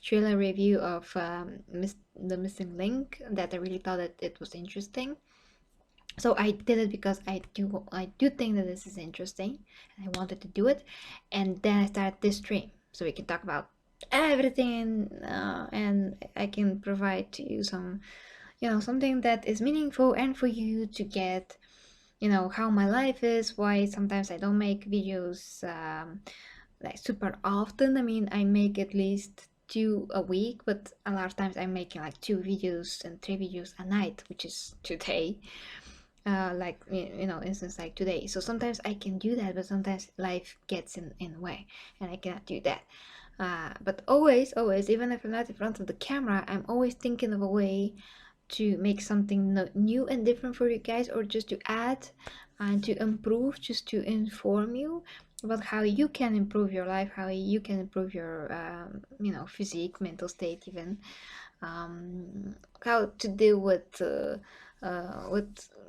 trailer review of the missing link, that I really thought that it was interesting. So I did it because I do think that this is interesting, and I wanted to do it. And then I started this stream so we can talk about everything, and I can provide to you some, something that is meaningful and for you to get, how my life is, why sometimes I don't make videos like super often. I mean, I make at least 2 a week, but a lot of times I'm making like 2 videos and 3 videos a night, which is today. Like instance like today. So sometimes I can do that, but sometimes life gets in the way, and I cannot do that. But always, even if I'm not in front of the camera, I'm always thinking of a way to make something new and different for you guys, or just to add and to improve, just to inform you about how you can improve your life, how you can improve your physique, mental state, even how to deal with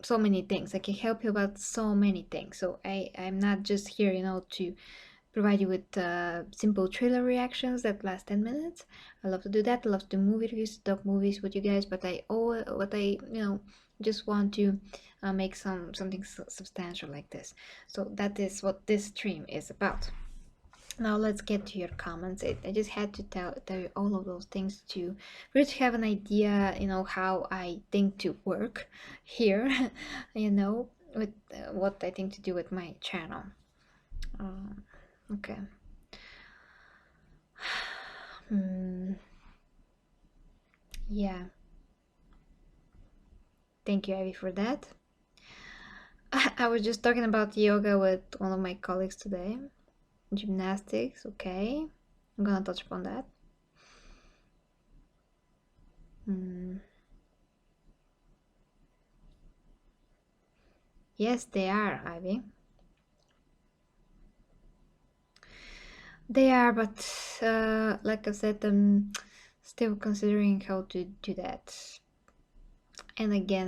so many things. I can help you about so many things. So I'm not just here, to provide you with simple trailer reactions that last 10 minutes. I love to do that. I love to do movie reviews, talk movies with you guys, but just want to make something substantial like this. So that is what this stream is about. Now let's get to your comments. I just had to tell you all of those things to really have an idea, how I think to work here, with what I think to do with my channel. Okay. Yeah. Thank you, Ivy, for that. I was just talking about yoga with one of my colleagues today. Gymnastics, okay. I'm gonna touch upon that. Yes, they are, Ivy. They are, but like I said, I'm still considering how to do that. And again,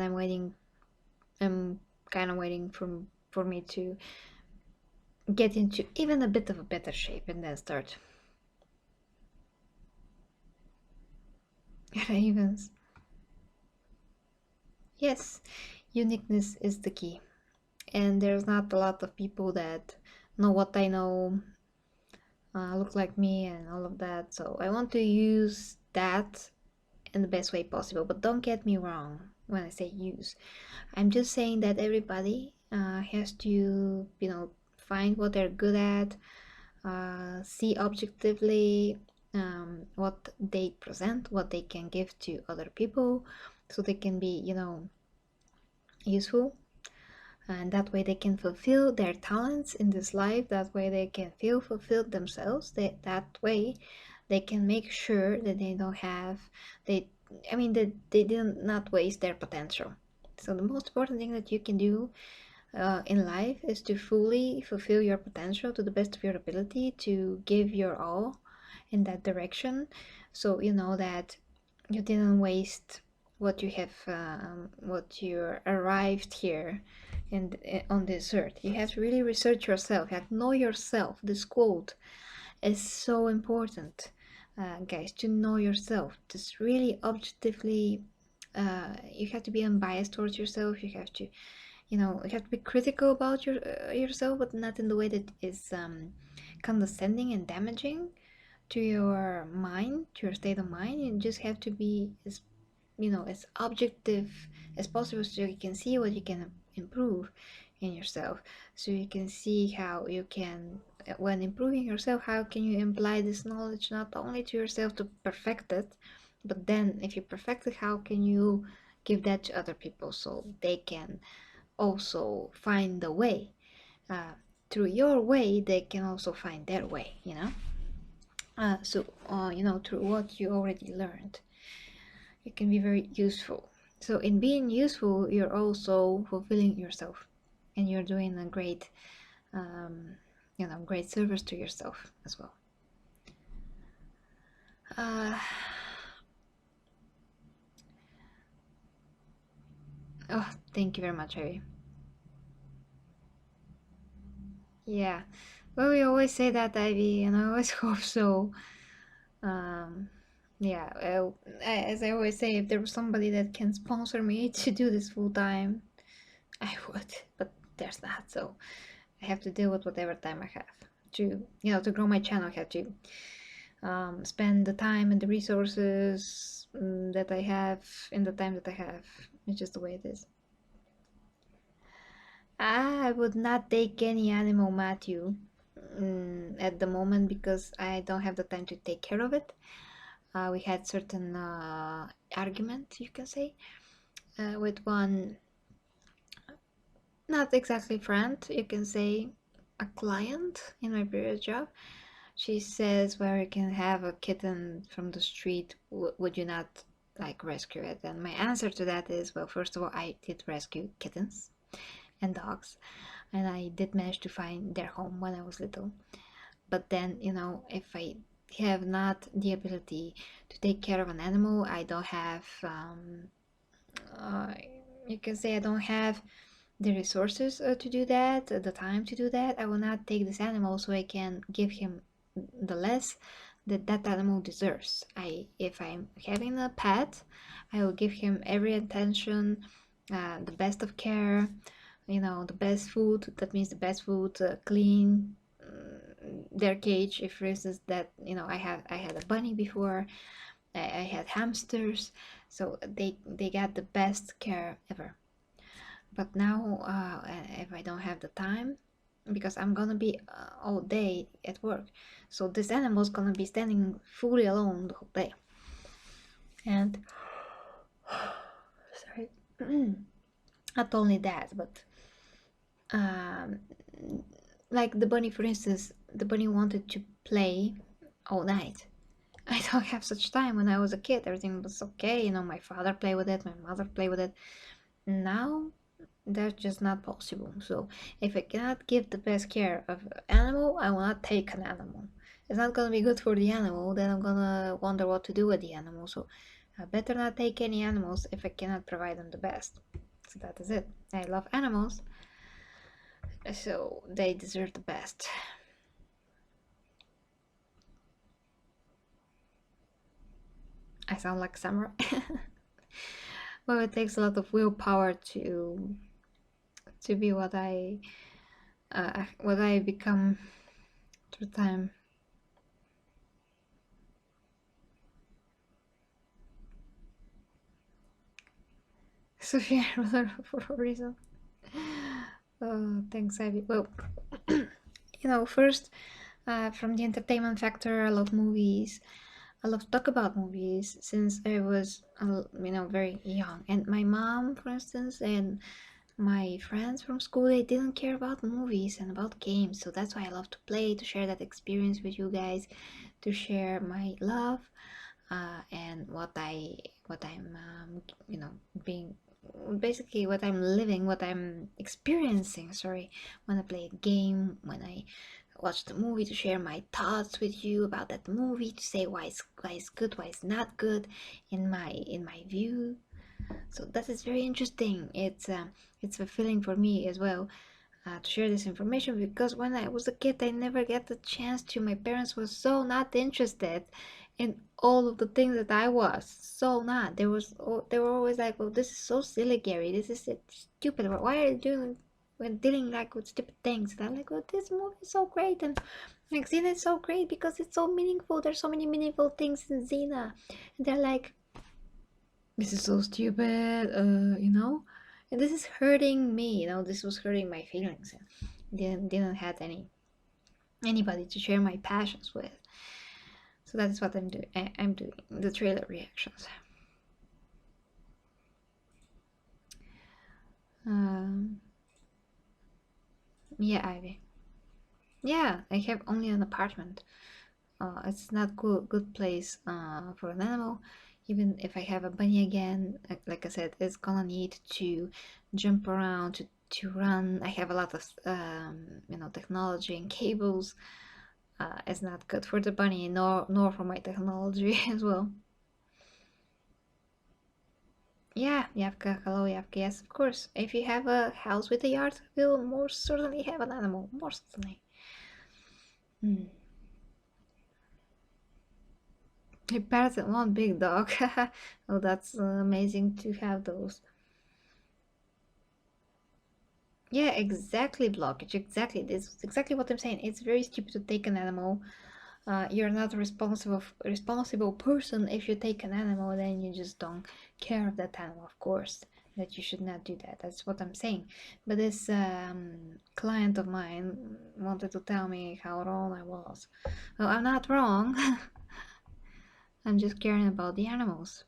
I'm kind of waiting for me to get into even a bit of a better shape and then start. Ravens. Yes, uniqueness is the key. And there's not a lot of people that know what I know, look like me, and all of that. So I want to use that in the best way possible. But don't get me wrong when I say use. I'm just saying that everybody has to, find what they're good at, see objectively what they present, what they can give to other people, so they can be, useful. And that way they can fulfill their talents in this life. That way they can feel fulfilled themselves. That way they can make sure that they don't have, that they did not waste their potential. So the most important thing that you can do in life is to fully fulfill your potential to the best of your ability, to give your all in that direction, so you know that you didn't waste what you have, what you arrived here and on this earth. You have to really research yourself. You have to know yourself. This quote is so important, guys, to know yourself. Just really objectively, you have to be unbiased towards yourself. You have to, you have to be critical about yourself, but not in the way that is condescending and damaging to your mind, to your state of mind. You just have to be as objective as possible, so you can see what you can improve in yourself, so you can see how you can, when improving yourself, how can you imply this knowledge not only to yourself to perfect it, but then if you perfect it, how can you give that to other people so they can also find the way. Through your way they can also find their way, through what you already learned, it can be very useful. So in being useful, you're also fulfilling yourself, and you're doing a great service to yourself as well. Oh, thank you very much, Harry. Yeah, well, we always say that, Ivy, and I always hope so. Yeah, well, as I always say, if there was somebody that can sponsor me to do this full time, I would, but there's not, so I have to deal with whatever time I have to, to grow my channel. I have to spend the time and the resources that I have in the time that I have. It's just the way it is. I would not take any animal, Matthew, at the moment because I don't have the time to take care of it. We had certain argument, you can say, with one, not exactly friend, you can say a client in my previous job. She says, "Well, you can have a kitten from the street. Would you not like rescue it?" And my answer to that is, well, first of all, I did rescue kittens and dogs, and I did manage to find their home when I was little. But then, if I have not the ability to take care of an animal, I don't have, uh, you can say, I don't have the resources to do that, the time to do that. I will not take this animal so I can give him the less that that animal deserves. If I'm having a pet, I will give him every attention, the best of care, the best food. That means the best food, clean their cage. If, for instance, that I had a bunny before, I had hamsters, so they got the best care ever. But now, if I don't have the time, because I'm gonna be all day at work, so this animal's gonna be standing fully alone the whole day. And sorry, not only that, but um, like the bunny, for instance, the bunny wanted to play all night. I don't have such time. When I was a kid, everything was okay. My father played with it, my mother played with it. Now that's just not possible. So if I cannot give the best care of an animal, I will not take an animal. It's not gonna be good for the animal. Then I'm gonna wonder what to do with the animal. So I better not take any animals if I cannot provide them the best. So that is it. I love animals, so they deserve the best. I sound like samurai. Well, it takes a lot of willpower to be what I become through time. Sophia for a reason. Oh, thanks, Ivy. Well, first, from the entertainment factor, I love movies. I love to talk about movies since I was, very young. And my mom, for instance, and my friends from school, they didn't care about movies and about games. So that's why I love to play, to share that experience with you guys, to share my love, and what I'm being, basically what I'm living, what I'm experiencing, sorry, when I play a game, when I watch the movie, to share my thoughts with you about that movie, to say why it's good, why it's not good in my view. So that is very interesting. It's fulfilling for me as well, to share this information, because when I was a kid, I never get the chance to. My parents were so not interested in all of the things that I was. So not. They were always like, "Oh, this is so silly, Gary. This is stupid. Why are you doing when dealing like with stupid things?" And I'm like, "Well, this movie is so great, and like Xena is so great because it's so meaningful. There's so many meaningful things in Xena." And they're like, "This is so stupid," and this is hurting me. This was hurting my feelings. Didn't have anybody to share my passions with. So that is what I'm doing. I'm doing the trailer reactions. Um, yeah, Ivy. Yeah, I have only an apartment. It's not good place for an animal. Even if I have a bunny again, like I said, it's gonna need to jump around to run. I have a lot of technology and cables. It's not good for the bunny, nor for my technology as well. Yeah, Yavka, hello Yavka, yes, of course. If you have a house with a yard, you'll most certainly have an animal, more certainly. Hmm. A parrot and one big dog. Oh, that's amazing to have those. Yeah, exactly, blockage, exactly. This is exactly what I'm saying. It's very stupid to take an animal You're not a responsible person. If you take an animal, then you just don't care of that animal, of course. That you should not do that. That's what I'm saying. But this client of mine wanted to tell me how wrong I was. Well, I'm not wrong. I'm just caring about the animals,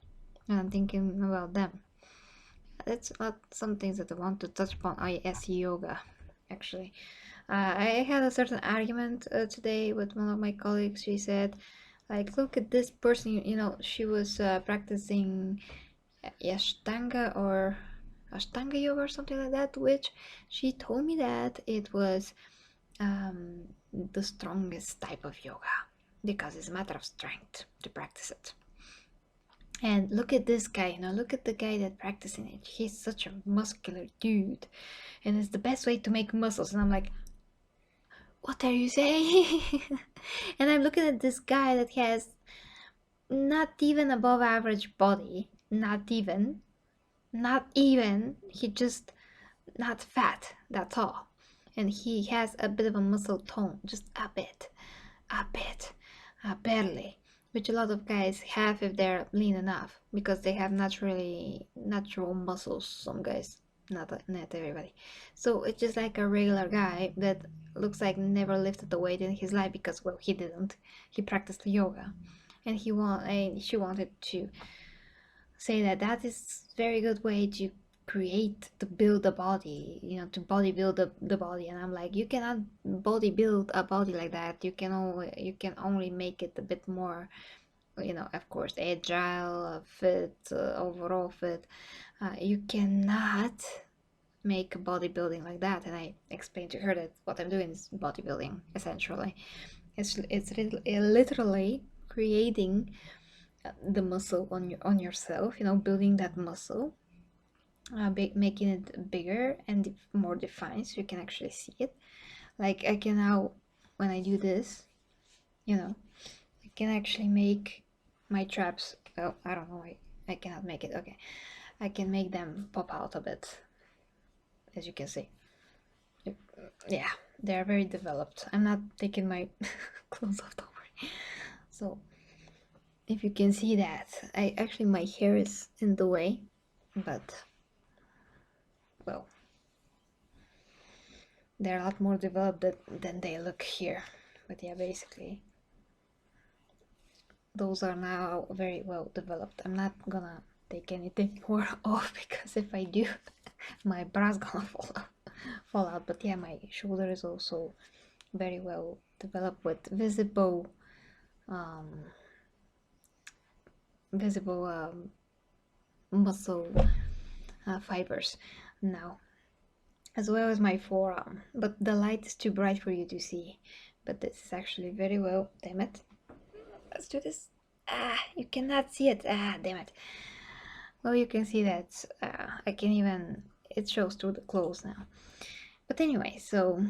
and I'm thinking about them. That's not some things that I want to touch upon. IS yoga, actually. I had a certain argument today with one of my colleagues. She said, like, look at this person, you know, she was practicing Ashtanga or Ashtanga yoga or something like that, which she told me that it was the strongest type of yoga because it's a matter of strength to practice it. And look at this guy, you know, look at the guy that practicing it. He's such a muscular dude, and it's the best way to make muscles. And I'm like, what are you saying? And I'm looking at this guy that has not even above average body, not even, he just not fat, that's all. And he has a bit of a muscle tone, just a bit, barely, which a lot of guys have if they're lean enough, because they have natural muscles, some guys, not everybody. So it's just like a regular guy that looks like never lifted a weight in his life, because, well, he didn't. He practiced yoga, and she wanted to say that that is very good way to build a body, you know, to bodybuild the body. And I'm like, you cannot bodybuild a body like that. You can only make it a bit more, you know, of course, agile, fit, overall fit. You cannot make bodybuilding like that. And I explained to her that what I'm doing is bodybuilding, essentially. It's literally creating the muscle on yourself, you know, building that muscle, making it bigger and more defined, so you can actually see it. Like, I can now, when I do this, you know, I can actually make my traps. Oh, I don't know, I cannot make it. Okay, I can make them pop out a bit, as you can see. Yeah, they are very developed. I'm not taking my clothes off, don't worry. So if you can see that, I actually, my hair is in the way, but, well, they're a lot more developed than they look here. But yeah, basically those are now very well developed. I'm not gonna take anything more off, because if I do, my bra's gonna fall out. But yeah, my shoulder is also very well developed with visible muscle fibers now, as well as my forearm. But the light is too bright for you to see. But this is actually very well. Damn it. Let's do this. You cannot see it. Damn it. Well, you can see that I can even, it shows through the clothes now. But anyway, so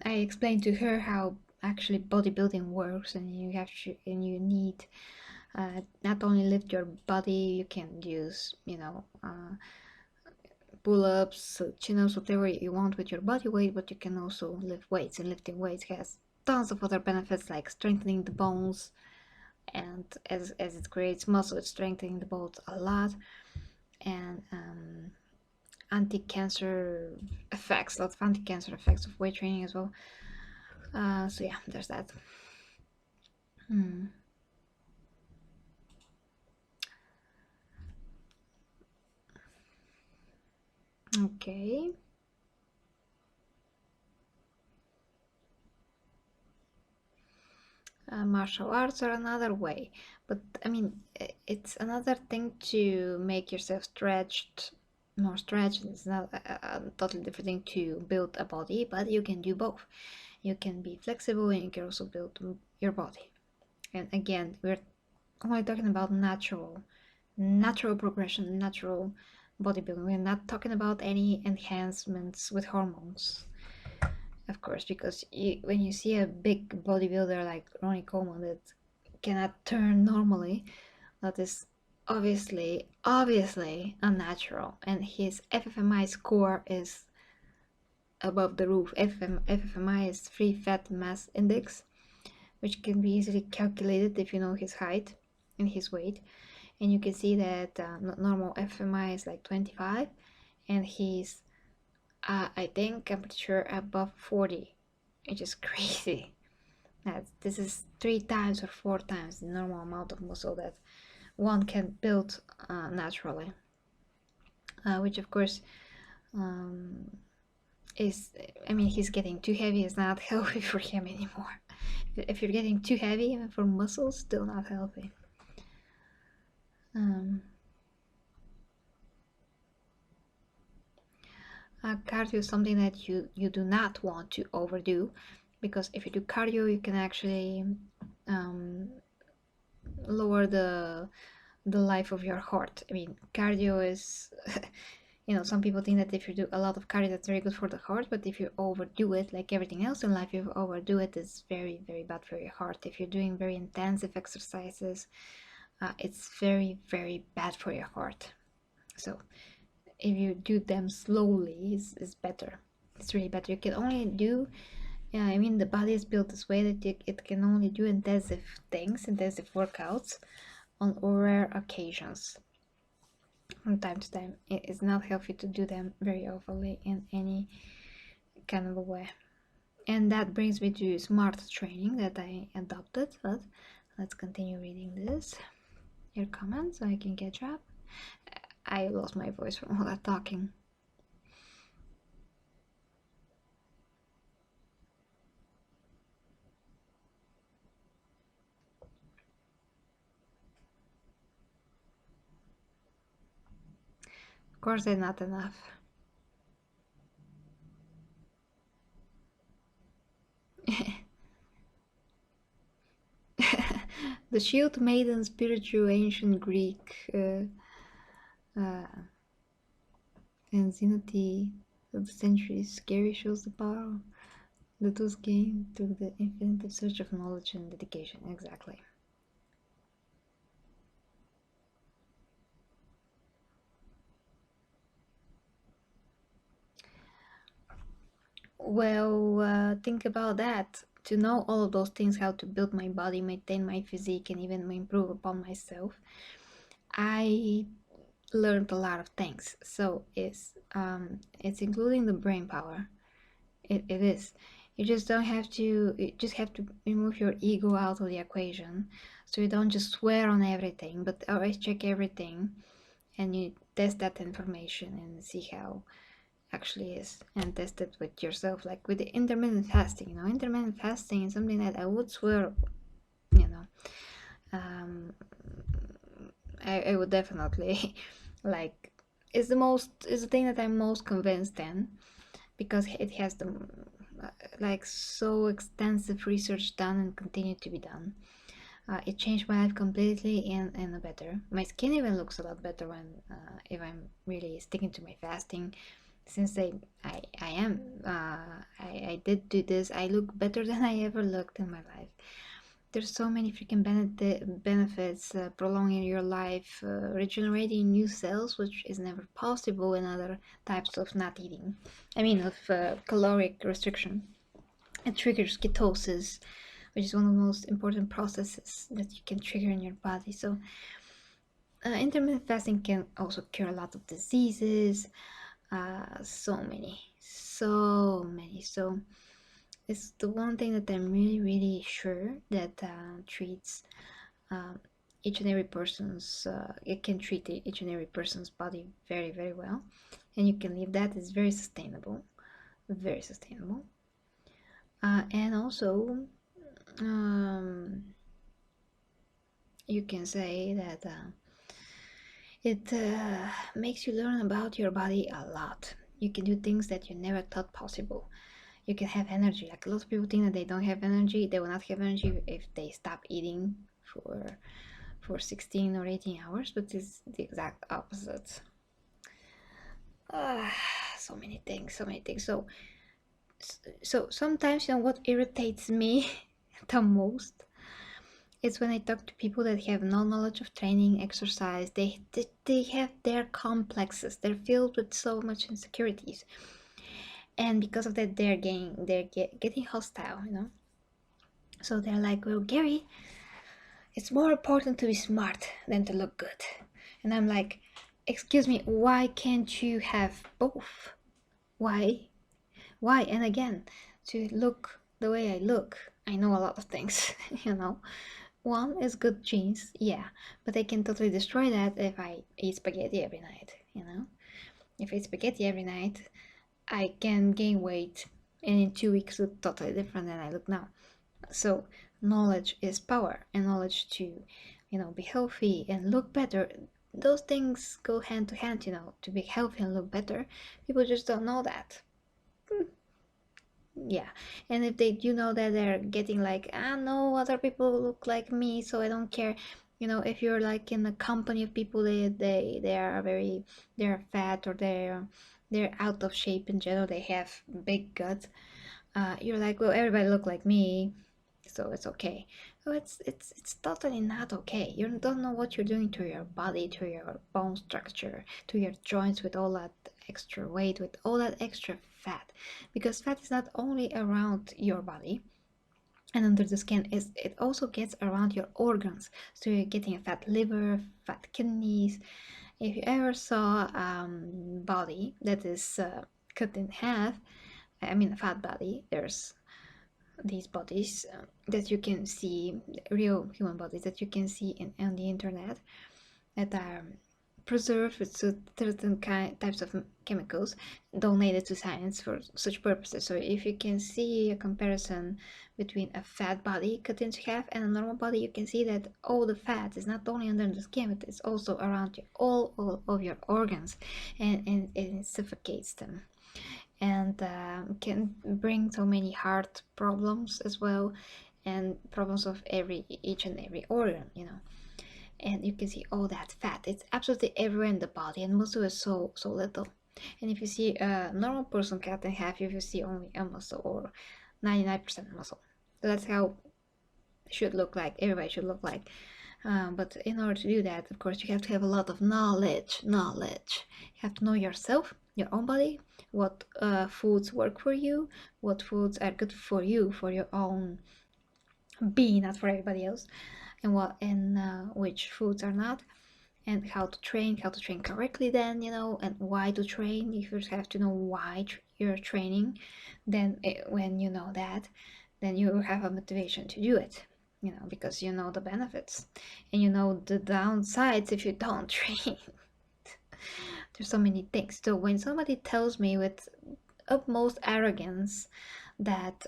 I explained to her how actually bodybuilding works, and you need not only lift your body, you can use, you know, pull-ups, chin-ups, whatever you want with your body weight, but you can also lift weights, and lifting weights has tons of other benefits, like strengthening the bones, and as it creates muscle, it's strengthening the bones a lot, and anti-cancer effects, lots of anti-cancer effects of weight training as well. So yeah, there's that. Okay. Martial arts are another way, but I mean, it's another thing to make yourself more stretched. It's not a totally different thing to build a body, but you can do both. You can be flexible, and you can also build your body. And again, we're only talking about natural progression, natural bodybuilding. We're not talking about any enhancements with hormones, of course, because when you see a big bodybuilder like Ronnie Coleman that cannot turn normally, that is obviously unnatural, and his FFMI score is above the roof. FFMI is free fat mass index, which can be easily calculated if you know his height and his weight. And you can see that normal FMI is like 25, and he's I think, I'm pretty sure, above 40, which is crazy. This is 3 times or 4 times the normal amount of muscle that one can build naturally, which of course is, I mean, he's getting too heavy. Is not healthy for him anymore. If you're getting too heavy, even for muscles, still not healthy. Cardio is something that you do not want to overdo, because if you do cardio, you can actually lower the life of your heart. I mean, cardio is you know, some people think that if you do a lot of cardio, that's very good for the heart, but if you overdo it, like everything else in life, if you overdo it, it's very, very bad for your heart. If you're doing very intensive exercises, it's very, very bad for your heart. So if you do them slowly, it's better. It's really better. You can only do, yeah, I mean, the body is built this way that it can only do intensive things, intensive workouts on rare occasions. From time to time, it is not healthy to do them very overly in any kind of a way. And that brings me to smart training that I adopted. But let's continue reading this. Your comments so I can catch up. I lost my voice from all that talking. Of course, they're not enough. The shield maiden, spiritual ancient Greek, anxiety of the centuries. Scary shows the power that was gained through the infinite search of knowledge and dedication. Exactly. Well, think about that. To know all of those things, how to build my body, maintain my physique, and even improve upon myself, I learned a lot of things. So it's including the brain power. It is. You just don't have to. You just have to remove your ego out of the equation, so you don't just swear on everything, but always check everything, and you test that information and see how actually is, and test it with yourself, like with the intermittent fasting. You know, intermittent fasting is something that I would swear, you know, I would definitely like, is the thing that I'm most convinced in, because it has the like so extensive research done and continue to be done. It changed my life completely in a better. My skin even looks a lot better when if I'm really sticking to my fasting. Since I am I did do this, I look better than I ever looked in my life. There's so many freaking benefits, prolonging your life, regenerating new cells, which is never possible in other types of not eating. I mean, of caloric restriction. It triggers ketosis, which is one of the most important processes that you can trigger in your body. So, intermittent fasting can also cure a lot of diseases. So many, so many. So, it's the one thing that I'm really, really sure that treats each and every person's, it can treat each and every person's body very, very well. And you can leave that. It's very sustainable, very sustainable. And also, you can say that it makes you learn about your body a lot. You can do things that you never thought possible. You can have energy. Like, a lot of people think that they don't have energy. They will not have energy if they stop eating for 16 or 18 hours, but it's the exact opposite. So many things, so many things. So sometimes, you know what irritates me the most? It's when I talk to people that have no knowledge of training, exercise. They have their complexes. They're filled with so much insecurities, and because of that, they're getting hostile. You know, So they're like, well, Gary, it's more important to be smart than to look good. And I'm like, excuse me, why can't you have both? Why? Why? And again, to look the way I look, I know a lot of things, you know. One is good genes, yeah, but I can totally destroy that if I eat spaghetti every night, you know. If I eat spaghetti every night, I can gain weight and in 2 weeks look totally different than I look now. So knowledge is power, and knowledge to, you know, be healthy and look better. Those things go hand to hand, you know, to be healthy and look better. People just don't know that. Yeah, and if they do know that, they're getting like, ah, no, other people look like me, so I don't care. You know, if you're like in a company of people, they are very, they're fat, or they're out of shape in general, they have big guts. You're like, well, everybody look like me, so it's okay. So it's totally not okay. You don't know what you're doing to your body, to your bone structure, to your joints, with all that extra weight, with all that extra fat. Because fat is not only around your body and under the skin, it also gets around your organs. So you're getting a fat liver, fat kidneys. If you ever saw body that is cut in half, I mean a fat body, there's these bodies that you can see, real human bodies that you can see on the internet, that are preserved with certain types of chemicals donated to science for such purposes. So if you can see a comparison between a fat body cut into half and a normal body, you can see that all the fat is not only under the skin, but it's also around all of your organs, and it suffocates them, and can bring so many heart problems as well, and problems of each and every organ, you know. And you can see all that fat, it's absolutely everywhere in the body, and most of it so little. And if you see a normal person cut in half, you will see only a muscle, or 99% muscle. So that's how it should look like, everybody should look like. But in order to do that, of course, you have to have a lot of knowledge. You have to know yourself, your own body, what foods work for you, what foods are good for you, for your own being, not for everybody else, and which foods are not, and how to train correctly. Then, you know, and why to train. You first have to know why you're training. Then, when you know that, then you have a motivation to do it, you know, because you know the benefits and you know the downsides if you don't train. There's so many things. So when somebody tells me with utmost arrogance that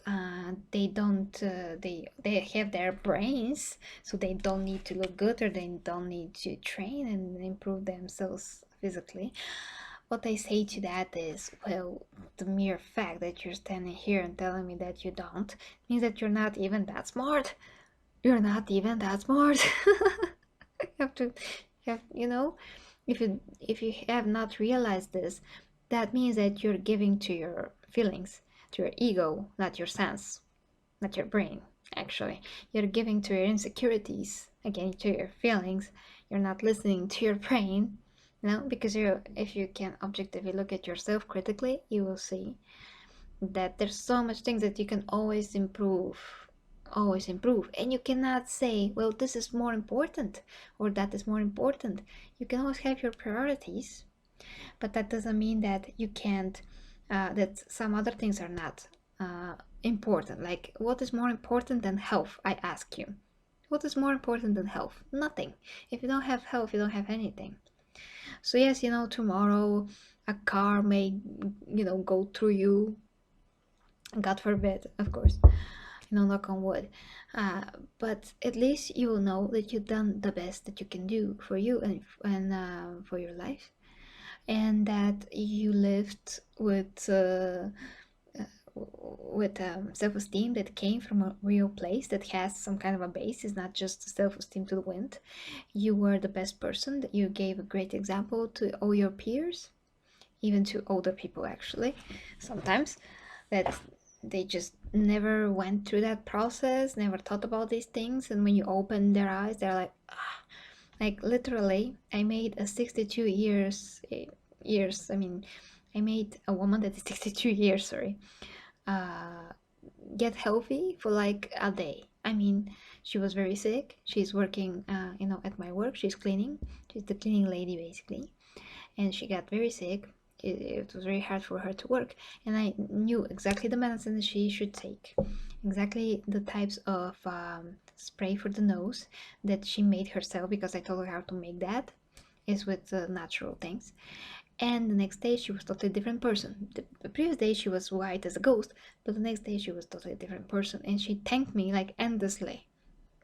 they don't they have their brains, so they don't need to look good, or they don't need to train and improve themselves physically, what I say to that is, well, the mere fact that you're standing here and telling me that you don't means that you're not even that smart. You're not even that smart. You have to you know, if you have not realized this, that means that you're giving to your feelings, to your ego, not your sense, not your brain. Actually, you're giving to your insecurities, again, to your feelings. You're not listening to your brain, you know, because if you can objectively look at yourself critically, you will see that there's so much things that you can always improve, and you cannot say, well, this is more important or that is more important. You can always have your priorities, but that doesn't mean that you can't that some other things are not important. Like, what is more important than health? I ask you, what is more important than health? Nothing. If you don't have health, you don't have anything. So yes, you know, tomorrow a car may, you know, go through you, God forbid, of course, you know, knock on wood. Uh, but at least you will know that you've done the best that you can do for you and for your life, and that you lived with self-esteem that came from a real place that has some kind of a base. It's not just self-esteem to the wind. You were the best person, that you gave a great example to all your peers, even to older people, actually, sometimes, that they just never went through that process, never thought about these things, and when you open their eyes, they're like, ah. Like, literally, I made a 62 years, I mean, I made a woman that is 62 years, sorry, uh, get healthy for like a day. I mean, she was very sick. She's working, at my work. She's cleaning. She's the cleaning lady, basically. And she got very sick. It was very hard for her to work. And I knew exactly the medicine that she should take, exactly the types of spray for the nose that she made herself, because I told her how to make that. Is with natural things. And the next day she was totally different person. The previous day she was white as a ghost, but the next day she was totally different person, and she thanked me like endlessly.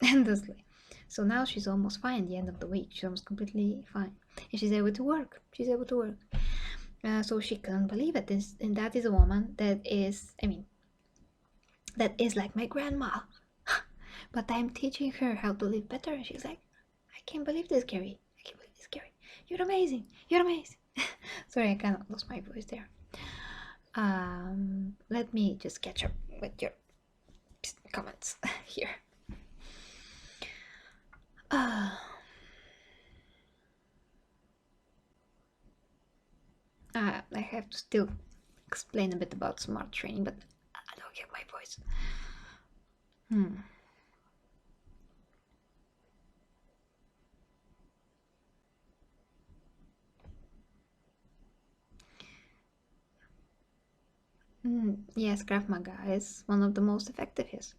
Endlessly. So now she's almost fine at the end of the week. She's almost completely fine, and she's able to work. She's able to work. So she couldn't believe it. And that is a woman that is, that is like my grandma. But I'm teaching her how to live better, and she's like, I can't believe this, Gary. I can't believe this, Gary. You're amazing. You're amazing. Sorry, I kind of lost my voice there. Let me just catch up with your comments here. I have to still explain a bit about smart training, but I don't get my voice. Yes, Krav Maga is one of the most effective, yes.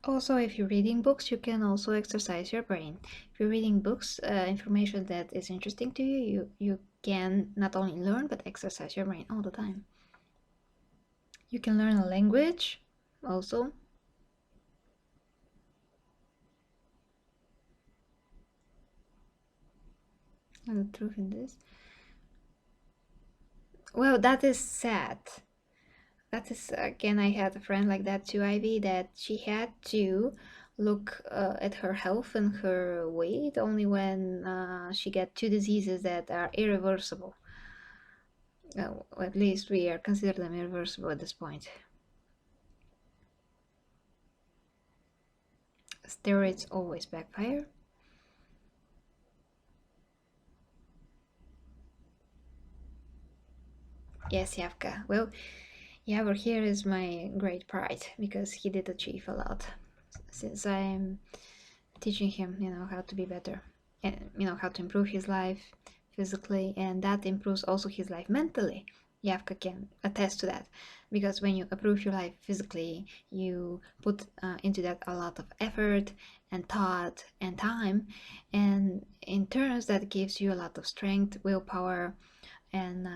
Also, if you're reading books, you can also exercise your brain. If you're reading books, information that is interesting to you, you can not only learn but exercise your brain all the time. You can learn a language also. The truth in this. Well, that is sad. That is, again, I had a friend like that too, Ivy, that she had to look at her health and her weight only when she got two diseases that are irreversible. At least we are consider them irreversible at this point. Steroids always backfire. Yes, Yavka. Well, Yavor here is my great pride because he did achieve a lot. Since I'm teaching him, how to be better and, how to improve his life physically, and that improves also his life mentally. Yavka can attest to that, because when you improve your life physically, you put into that a lot of effort and thought and time, and in turns that gives you a lot of strength, willpower, and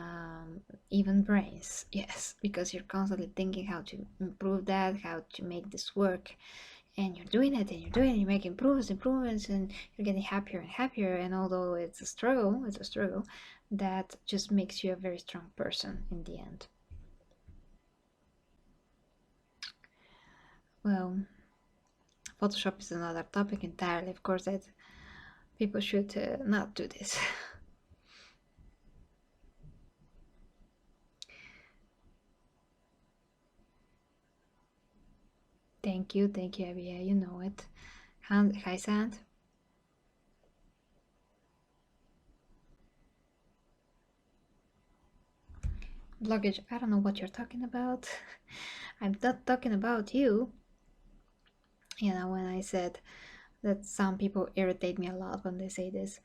even brains. Yes, because you're constantly thinking how to improve that, how to make this work, and you're doing it, and you're doing it, you make improvements, and you're getting happier and happier. And although it's a struggle, that just makes you a very strong person in the end. Well, Photoshop is another topic entirely, of course, that people should not do this. Thank you, Abby. Yeah, you know it. Hi, Sand. Bloggage, I don't know what you're talking about. I'm not talking about you. When I said that some people irritate me a lot when they say this.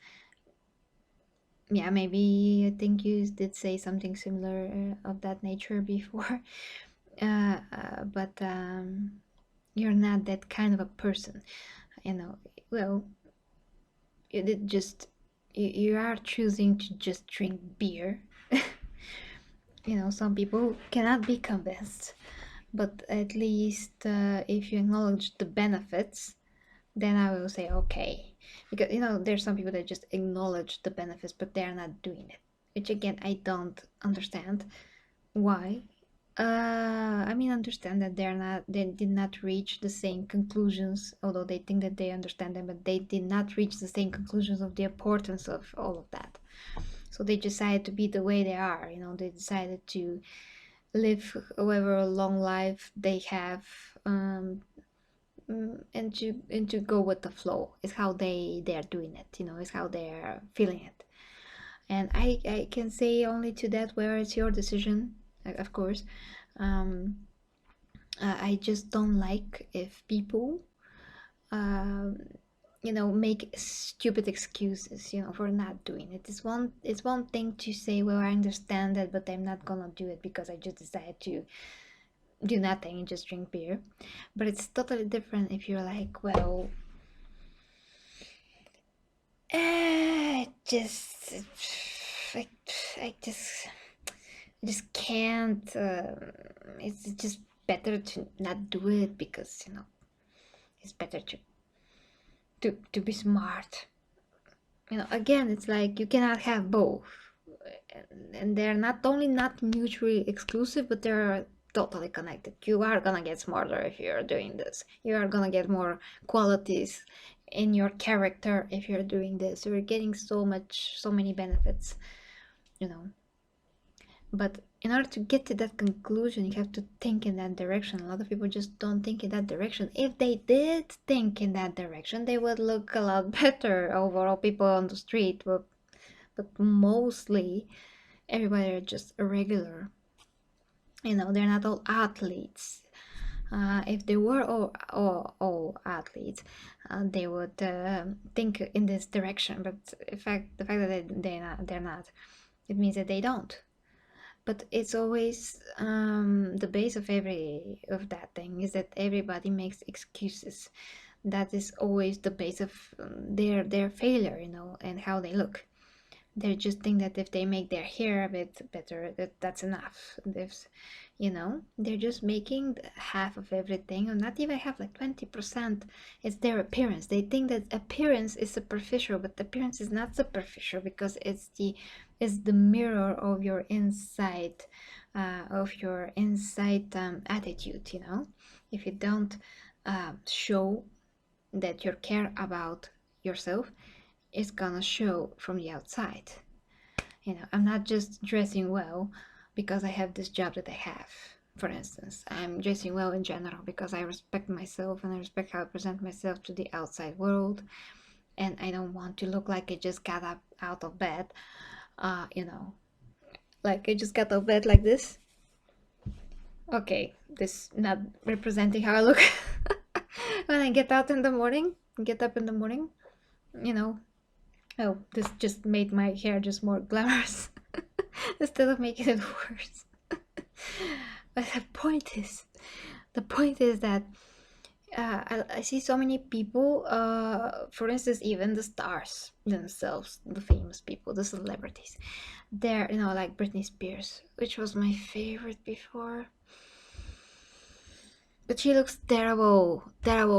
Yeah, maybe I think you did say something similar of that nature before. But you're not that kind of a person. Well, you did just you are choosing to just drink beer. Some people cannot be convinced, but at least if you acknowledge the benefits, then I will say okay. Because there's some people that just acknowledge the benefits, but they're not doing it, which again I don't understand why. Understand that they did not reach the same conclusions, although they think that they understand them, but they did not reach the same conclusions of the importance of all of that. So they decided to be the way they are. They decided to live however long life they have, and to go with the flow. Is how they are doing it. Is how they're feeling it. And I can say only to that where it's your decision, of course. I just don't like if people make stupid excuses, for not doing it. It's one thing to say, well, I understand that, but I'm not gonna do it because I just decided to do nothing and just drink beer. But it's totally different if you're like, well, just I, I just can't. It's just better to not do it because it's better to be smart. Again, it's like you cannot have both, and they're not only not mutually exclusive, but they're totally connected. You are gonna get smarter if you're doing this. You are gonna get more qualities in your character if you're doing this. You're getting so many benefits, you know. But in order to get to that conclusion, you have to think in that direction. A lot of people just don't think in that direction. If they did think in that direction, they would look a lot better overall. People on the street, but mostly everybody are just irregular. They're not all athletes. If they were all athletes, they would think in this direction. But the fact that they're not, it means that they don't. But it's always the base of that thing is that everybody makes excuses. That is always the base of their failure, and how they look. They just think that if they make their hair a bit better, that's enough. They're just making half of everything, or not even half, like 20%. It's their appearance. They think that appearance is superficial, but appearance is not superficial because it's the mirror of your inside, attitude. If you don't show that you care about yourself, it's gonna show from the outside. I'm not just dressing well because I have this job that I have. For instance, I'm dressing well in general because I respect myself and I respect how I present myself to the outside world, and I don't want to look like I just got up out of bed, like I just got out of bed like this. Okay, this not representing how I look when I get up in the morning, you know. Oh, this just made my hair just more glamorous instead of making it worse. But the point is that I see so many people, for instance, even the stars themselves, the famous people, the celebrities. They're, like Britney Spears, which was my favorite before. But she looks terrible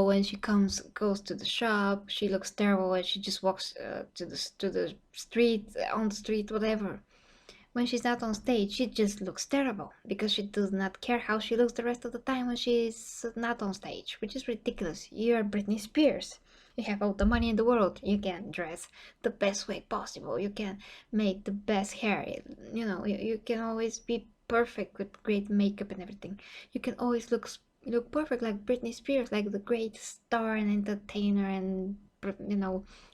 when she goes to the shop. She looks terrible when she just walks to the street, on the street, whatever. When she's not on stage, she just looks terrible because she does not care how she looks the rest of the time when she's not on stage, which is ridiculous. You're Britney Spears. You have all the money in the world. You can dress the best way possible. You can make the best hair. You can always be perfect with great makeup and everything. You can always look perfect like Britney Spears, like the great star and entertainer and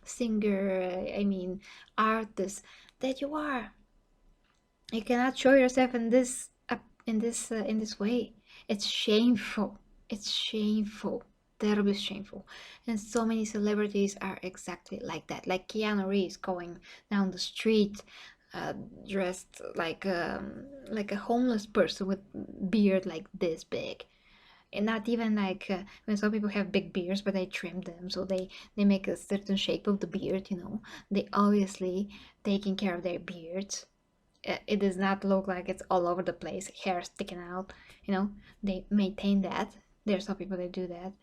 singer. I mean, artist that you are. You cannot show yourself in this way. It's shameful. It's shameful. Terribly shameful. And so many celebrities are exactly like that. Like Keanu Reeves going down the street, dressed like a homeless person with beard like this big. And not even like when some people have big beards, but they trim them so they make a certain shape of the beard. They obviously taking care of their beards. It does not look like it's all over the place, hair sticking out. They maintain that. There are some people that do that,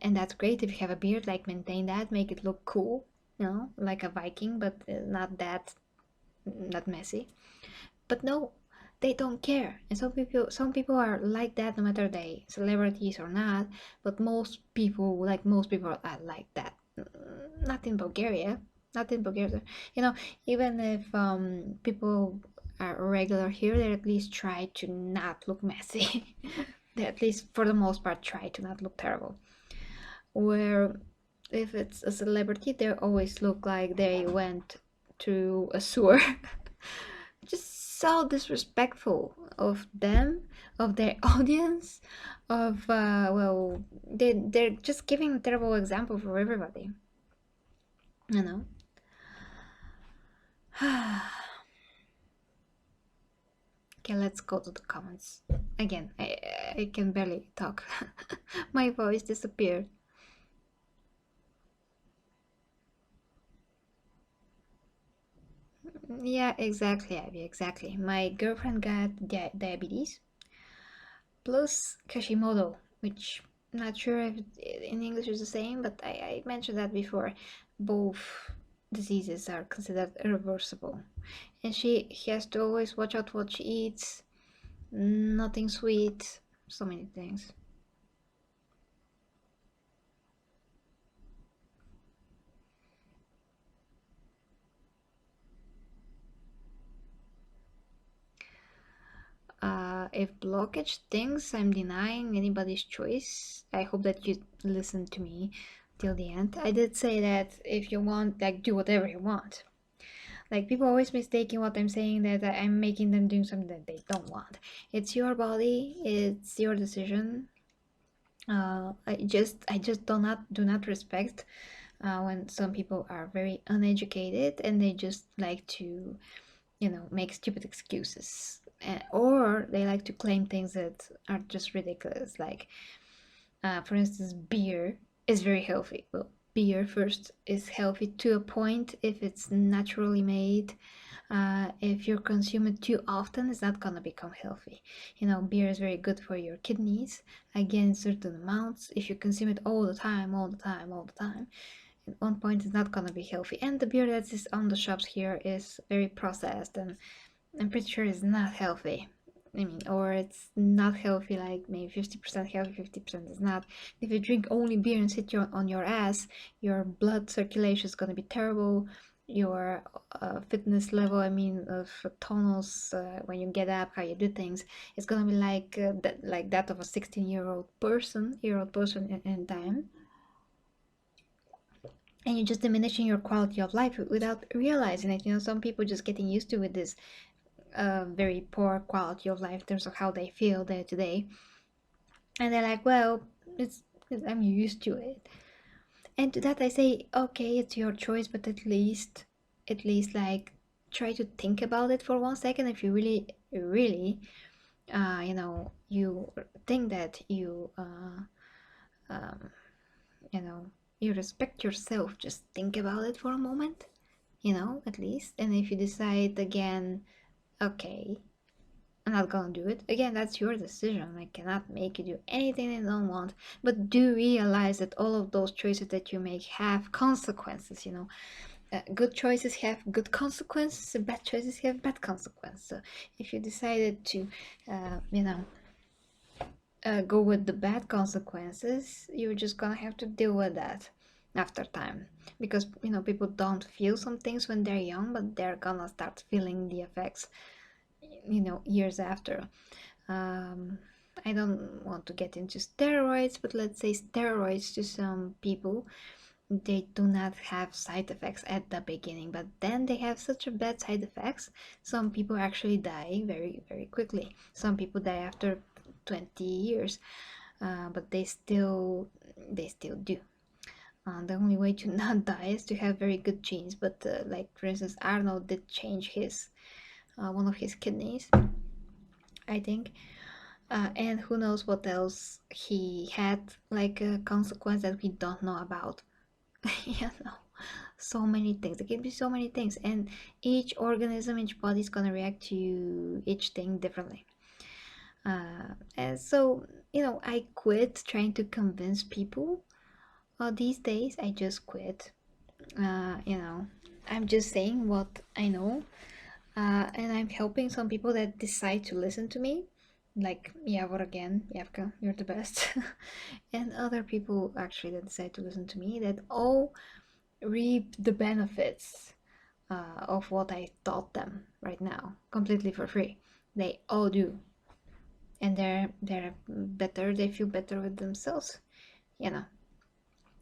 and that's great. If you have a beard, like, maintain that, make it look cool, like a Viking, but not messy. But no, they don't care. And some people are like that, no matter they celebrities or not. But most people are like that. Not in Bulgaria. Not in Bulgaria. Even if people are regular here, they at least try to not look messy. They at least, for the most part, try to not look terrible. Where if it's a celebrity, they always look like they went through a sewer. Just so disrespectful of them, of their audience, of well, they're just giving a terrible example for everybody, you know. Okay, let's go to the comments. Again, I can barely talk. My voice disappeared. Yeah, exactly, Abby, exactly. My girlfriend got diabetes plus Kashimoto, which I'm not sure if in English is the same, but I mentioned that before. Both diseases are considered irreversible, and she has to always watch out what she eats. Nothing sweet, so many things. If blockage thinks I'm denying anybody's choice, I hope that you listen to me till the end. I did say that if you want, like, do whatever you want. Like, people always mistaking what I'm saying that I'm making them do something that they don't want. It's your body, it's your decision. I just do not respect when some people are very uneducated and they just like to, make stupid excuses. Or they like to claim things that are just ridiculous. Like, for instance, beer is very healthy. Well, beer first is healthy to a point if it's naturally made. If you consume it too often, it's not gonna become healthy. Beer is very good for your kidneys, again, in certain amounts. If you consume it all the time, all the time, all the time, at one point it's not gonna be healthy. And the beer that is on the shops here is very processed, and I'm pretty sure it's not healthy. I mean, or it's not healthy, like maybe 50% healthy, 50% is not. If you drink only beer and sit on your ass, your blood circulation is gonna be terrible. Your fitness level, I mean, of tonals, when you get up, how you do things, it's gonna be like that of a 16-year-old person, in time. And you're just diminishing your quality of life without realizing it. Some people just getting used to with this very poor quality of life in terms of how they feel day to day, and they're like, well, it's I'm used to it. And to that I say, okay, it's your choice, but at least like try to think about it for 1 second. If you really really you think that um, you know you respect yourself, just think about it for a moment, at least. And if you decide again, okay, I'm not gonna do it. Again, that's your decision. I cannot make you do anything you don't want. But do realize that all of those choices that you make have consequences, good choices have good consequences, and bad choices have bad consequences. So if you decided to, go with the bad consequences, you're just gonna have to deal with that after time. Because, people don't feel some things when they're young, but they're gonna start feeling the effects, years after. um, I don't want to get into steroids, but let's say steroids to some people, they do not have side effects at the beginning, but then they have such a bad side effects. Some people actually die very, very quickly. Some people die after 20 years, but they still do. The only way to not die is to have very good genes. But like, for instance, Arnold did change his one of his kidneys, I think. And who knows what else he had, like a consequence that we don't know about. you know so many things. There can be so many things, and each organism, each body is gonna react to each thing differently. And so, I quit trying to convince people. These days I just quit. I'm just saying what I know, and I'm helping some people that decide to listen to me, like Yavor again, Yavka, you're the best, and other people actually that decide to listen to me, that all reap the benefits of what I taught them right now, completely for free. They all do, and they're better. They feel better with themselves, you know.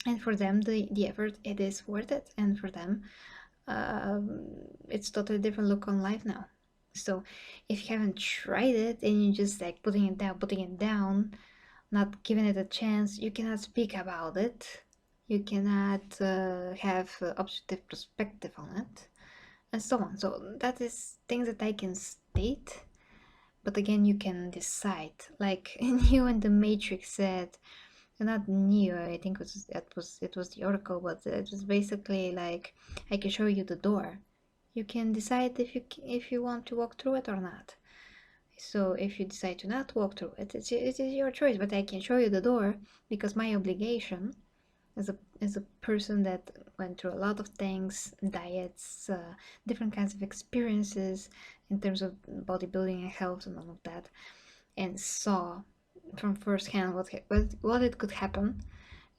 And for them, the effort, it is worth it, and for them, it's totally different look on life now. So if you haven't tried it and you're just like putting it down, not giving it a chance, you cannot speak about it. You cannot have objective perspective on it, and so on. So that is things that I can state, but again, you can decide. Like Neo in the Matrix said, not Neo, I think it was the Oracle, but it was basically like, I can show you the door. You can decide if you want to walk through it or not. So if you decide to not walk through it, it is your choice. But I can show you the door because my obligation as a person that went through a lot of things, diets, different kinds of experiences in terms of bodybuilding and health and all of that, and saw from first hand what it could happen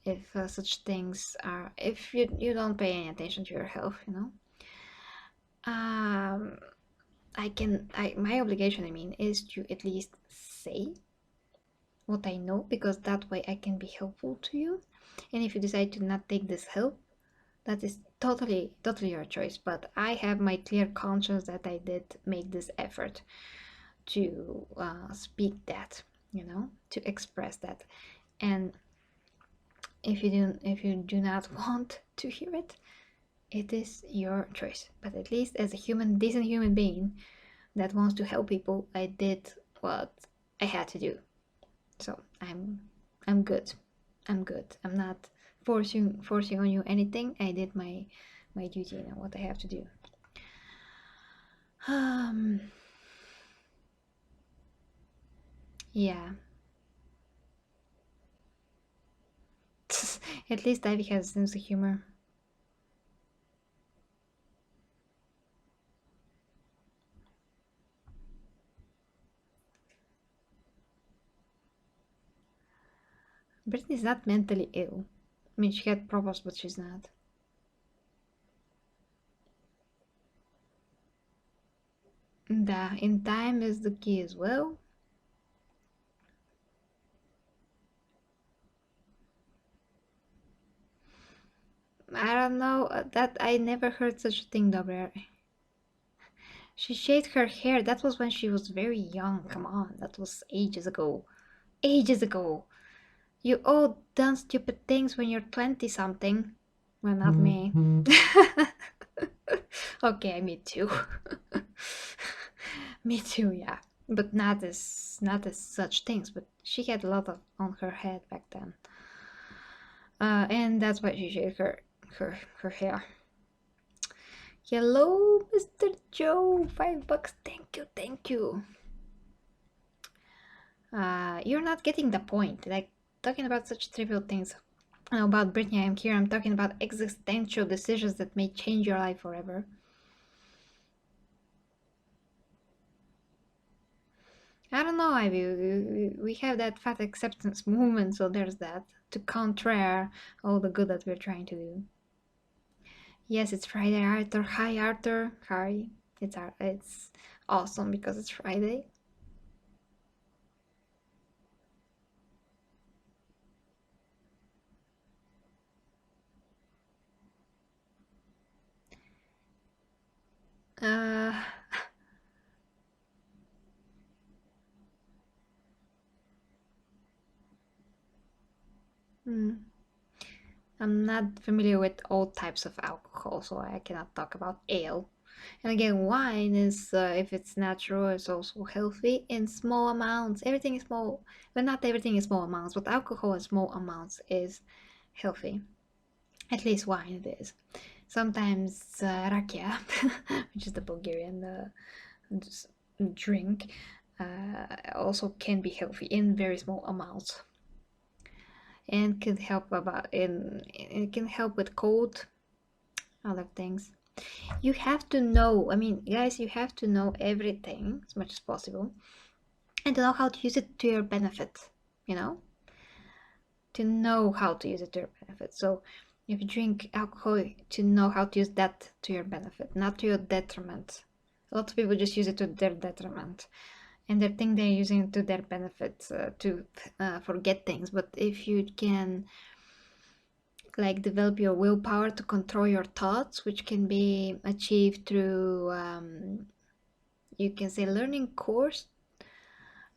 if such things are, if you don't pay any attention to your health, you know. um my obligation, I mean, is to at least say what I know, because that way I can be helpful to you. And if you decide to not take this help, that is totally your choice. But I have my clear conscience that I did make this effort to speak that, you know, to express that. And if you do not want to hear it, it is your choice. But at least as a decent human being that wants to help people, I did what I had to do. So I'm good. I'm good. I'm not forcing on you anything. I did my duty, you know, what I have to do. Yeah. At least Ivy has a sense of humor. Brittany's not mentally ill. I mean, she had problems, but she's not. In time is the key as well. I don't know, that I never heard such a thing, Dobrer. She shaved her hair. That was when she was very young. Come on, that was ages ago. Ages ago. You all done stupid things when you're 20 something. Well, not me. Okay, me too. Me too, yeah. But not as such things. But she had a lot of on her head back then. And that's why she shaved her hair. Hello, Mr. Joe. $5. Thank you. You're not getting the point. Like, talking about such trivial things. About Brittany, I'm here. I'm talking about existential decisions that may change your life forever. I don't know, Ivy. We have that fat acceptance movement, so there's that. To counter all the good that we're trying to do. Yes, it's Friday, Arthur. Hi, Arthur. Hi. It's awesome because it's Friday. Uh, I'm not familiar with all types of alcohol, so I cannot talk about ale. And again, wine is, if it's natural, it's also healthy in small amounts. Everything is small, but not everything is small amounts, but alcohol in small amounts is healthy. At least wine it is. Sometimes rakia, which is the Bulgarian drink, also can be healthy in very small amounts. And can help it can help with cold, other things. You have to know, I mean, guys, you have to know everything as much as possible and to know how to use it to your benefit, you know, to know how to use it to your benefit. So if you drink alcohol, to know how to use that to your benefit, not to your detriment. A lot of people just use it to their detriment, and they think they're using it to their benefit, to forget things. But if you can like develop your willpower to control your thoughts, which can be achieved through you can say learning course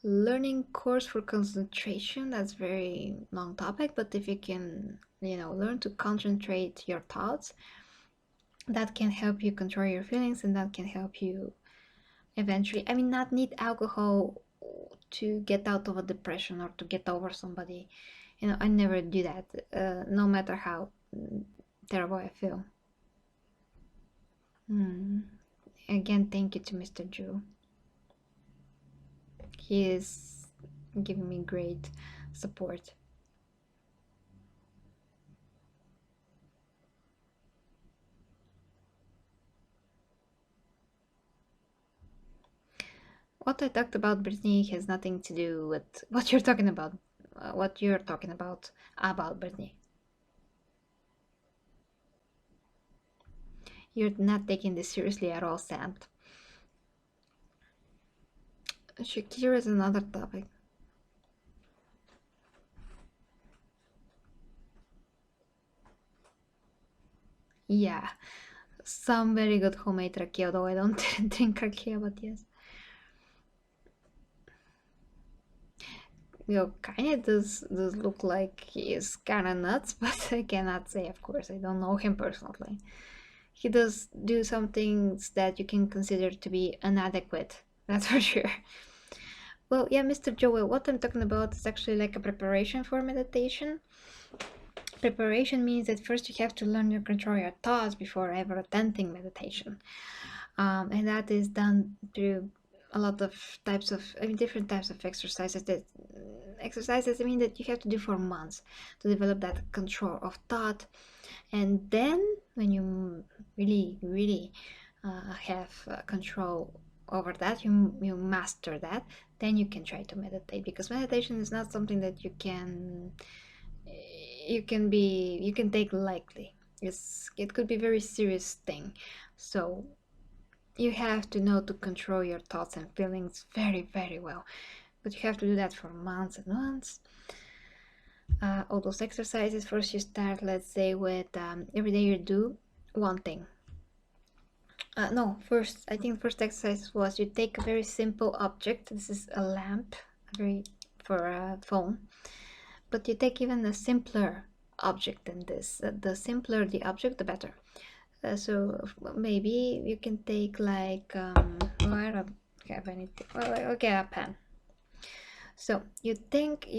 for concentration. That's very long topic, but if you can, learn to concentrate your thoughts, that can help you control your feelings, and that can help you eventually, not need alcohol to get out of a depression or to get over somebody. I never do that, no matter how terrible I feel. Again, thank you to Mr. Joe. He is giving me great support. What I talked about, Brittany, has nothing to do with what you're talking about. What you're talking about Brittany. You're not taking this seriously at all, Sam. Shakira is another topic. Yeah, some very good homemade raki, although I don't drink raki, but yes. Kinda does look like he is kinda nuts, but I cannot say, of course. I don't know him personally. He does do some things that you can consider to be inadequate, that's for sure. Well, yeah, Mr. Joel, what I'm talking about is actually like a preparation for meditation. Preparation means that first you have to learn to control your thoughts before ever attempting meditation. And that is done through a lot of different types of exercises that you have to do for months to develop that control of thought. And then when you really have control over that, you master that, then you can try to meditate, because meditation is not something that you can take lightly. It could be a very serious thing, so you have to know to control your thoughts and feelings very, very well. But you have to do that for months and months. All those exercises, first you start, let's say, with every day you do one thing. I think the first exercise was you take a very simple object. This is a lamp, for a phone. But you take even a simpler object than this. The simpler the object, the better. So maybe you can take like, I don't have anything. Well, okay, a pen. So you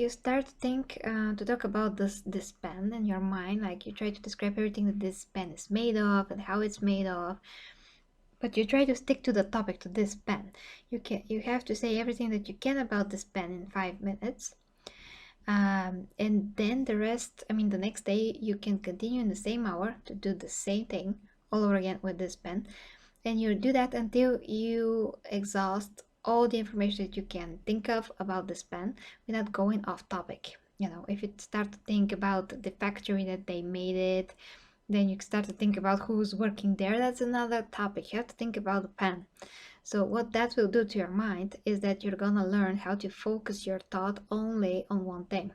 start to think, to talk about this pen in your mind, like you try to describe everything that this pen is made of and how it's made of. But you try to stick to the topic, to this pen. You have to say everything that you can about this pen in 5 minutes. And then the rest, the next day you can continue in the same hour to do the same thing all over again with this pen. And you do that until you exhaust all the information that you can think of about this pen without going off topic. If you start to think about the factory that they made it, then you start to think about who's working there. That's another topic. You have to think about the pen. So what that will do to your mind is that you're gonna learn how to focus your thought only on one thing.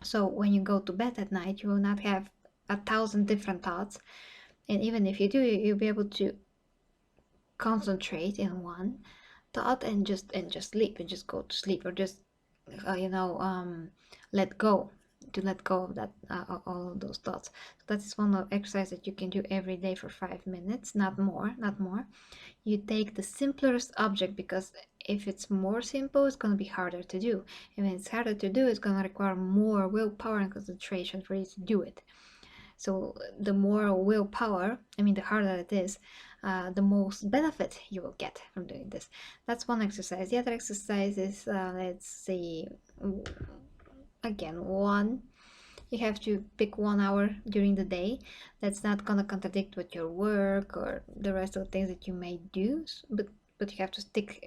So when you go to bed at night, you will not have 1,000 different thoughts. And even if you do, you'll be able to concentrate in one thought and just sleep, and just go to sleep, or just let go of that, all of those thoughts. So that is one of exercise that you can do every day for 5 minutes, not more. You take the simplest object, because if it's more simple, it's going to be harder to do, and when it's harder to do, it's going to require more willpower and concentration for you to do it. So the more willpower, the harder it is, the most benefit you will get from doing this. That's one exercise. The other exercise is, let's see, again, you have to pick 1 hour during the day. That's not gonna contradict with your work or the rest of the things that you may do, but you have to stick,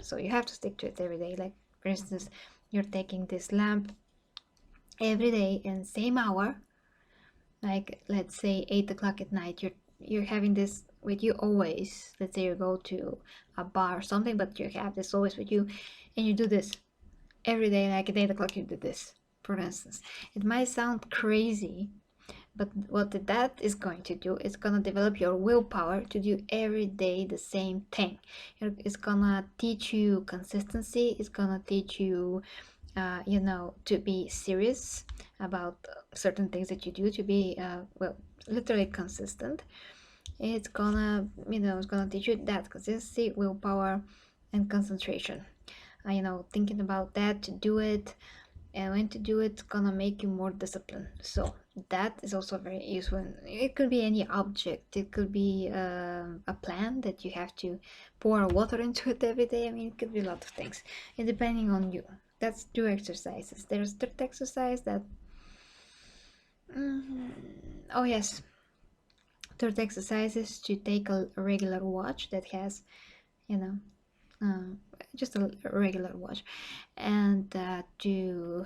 so you have to stick to it every day. Like, for instance, you're taking this lamp every day in same hour, like let's say 8 o'clock at night. You're having this with you always. Let's say you go to a bar or something, but you have this always with you, and you do this every day. Like at 8 o'clock you do this, for instance. It might sound crazy, But what that is going to do, it's gonna develop your willpower to do every day the same thing. It's gonna teach you consistency. It's gonna teach you, to be serious about certain things that you do, to be, literally consistent. It's gonna teach you that consistency, willpower, and concentration. Thinking about that to do it, and when to do it's gonna make you more disciplined. So that is also very useful. It could be any object. It could be a plant that you have to pour water into it every day. I mean, it could be a lot of things, and depending on you. That's 2 exercises. There's third exercise that oh yes, third exercise is to take a regular watch that has, you know just a regular watch, and to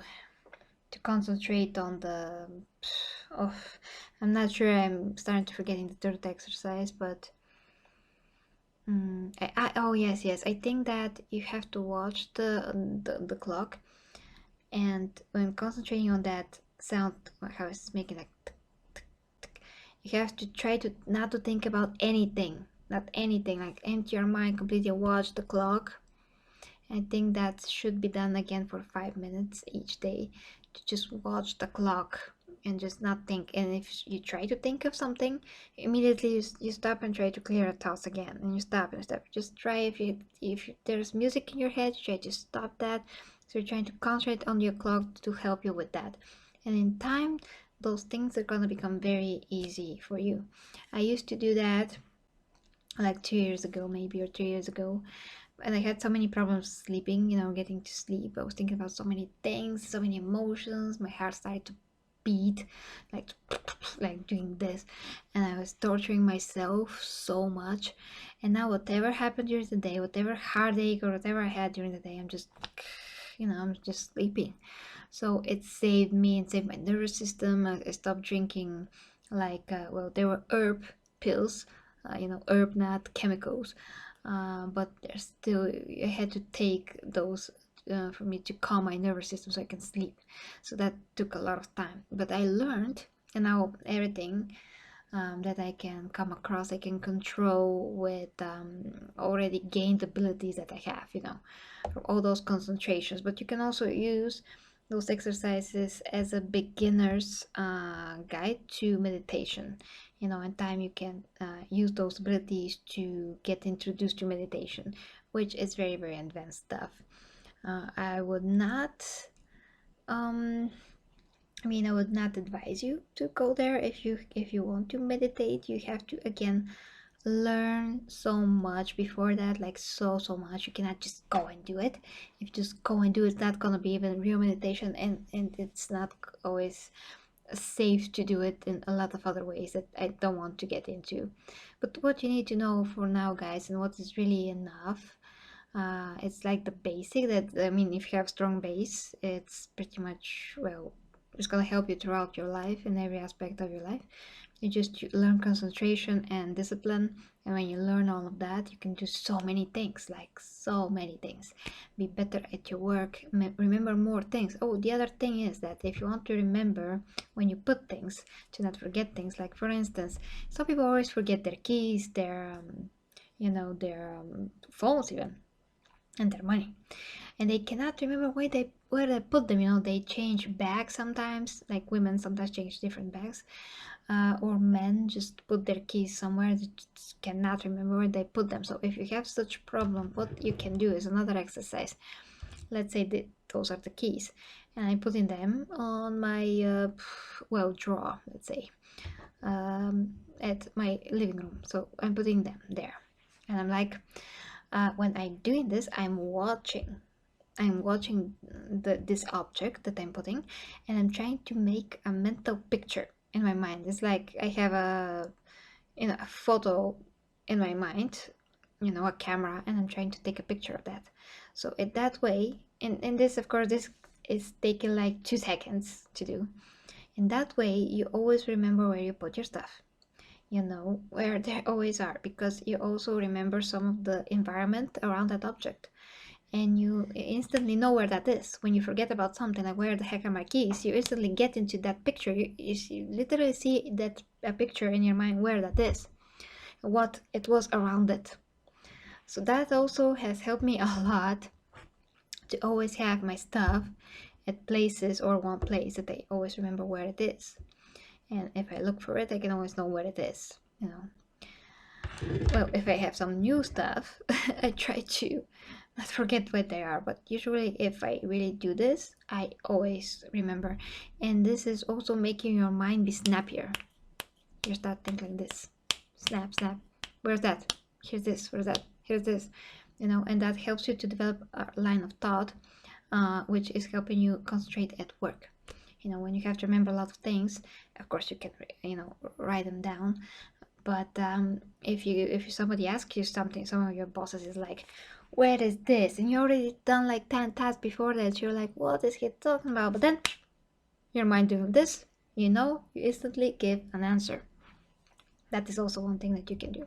concentrate on the oh, I'm not sure, I'm starting to forgetting the third exercise, but oh yes, I think that you have to watch the clock, and when concentrating on that sound, how it's making like tick, tick, tick, you have to try to not to think about anything, not anything, like empty your mind completely, watch the clock. I think that should be done again for 5 minutes each day, to just watch the clock and just not think. And if you try to think of something, immediately you stop and try to clear your thoughts again, and you stop and stop. Just try, if there's music in your head, try to stop that. So you're trying to concentrate on your clock to help you with that. And in time, those things are gonna become very easy for you. I used to do that like 2 years ago, maybe, or 3 years ago, and I had so many problems sleeping, getting to sleep. I was thinking about so many things, so many emotions. My heart started to beat, like like doing this, and I was torturing myself so much. And now whatever happened during the day, whatever heartache or whatever I had during the day, I'm just sleeping. So it saved me and saved my nervous system. I stopped drinking, like, there were herb pills, herb, not chemicals, but there's still, I had to take those for me to calm my nervous system so I can sleep. So that took a lot of time, but I learned, and now everything that I can come across, I can control with already gained abilities that I have, for all those concentrations. But you can also use those exercises as a beginner's guide to meditation. In time you can use those abilities to get introduced to meditation, which is very, very advanced stuff. I would not I would not advise you to go there. If you want to meditate, you have to again learn so much before that, like so much. You cannot just go and do it. If you just go and do it, it's not gonna be even real meditation, and it's not always safe to do it in a lot of other ways that I don't want to get into. But what you need to know for now, guys, and what is really enough, it's like the basic that, if you have strong base, it's pretty much, well, it's gonna help you throughout your life, in every aspect of your life. You just learn concentration and discipline, and when you learn all of that, you can do so many things, like so many things. Be better at your work, remember more things. Oh, the other thing is that if you want to remember when you put things, to not forget things, like for instance, some people always forget their keys, their phones even, and their money, and they cannot remember where they put them. They change bags sometimes, like women sometimes change different bags, or men just put their keys somewhere, they just cannot remember where they put them. So if you have such problem, what you can do is another exercise. Let's say that those are the keys, and I'm putting them on my drawer, let's say, at my living room. So I'm putting them there, and I'm like, when I'm doing this, I'm watching this object that I'm putting, and I'm trying to make a mental picture in my mind. It's like I have a photo in my mind, a camera, and I'm trying to take a picture of that. So in that way, and this, of course, this is taking like 2 seconds to do. In that way, you always remember where you put your stuff. Where they always are, because you also remember some of the environment around that object. and you instantly know where that is. When you forget about something, like where the heck are my keys, you instantly get into that picture. You literally see that a picture in your mind where that is, what it was around it. So that also has helped me a lot to always have my stuff at places, or one place that I always remember where it is. And if I look for it, I can always know where it is, you know. Well, if I have some new stuff, I try to not forget what they are, but usually if I really do this, I always remember. And this is also making your mind be snappier. You start thinking this. Snap, snap. Where's that? Here's this. Where's that? Here's this. You know, and that helps you to develop a line of thought, which is helping you concentrate at work. You know, when you have to remember a lot of things, of course you can, you know, write them down. But if somebody asks you something, some of your bosses is like, where is this? And you already done like 10 tasks before that. You're like, what is he talking about? But then your mind doing this, you know, you instantly give an answer. That is also one thing that you can do.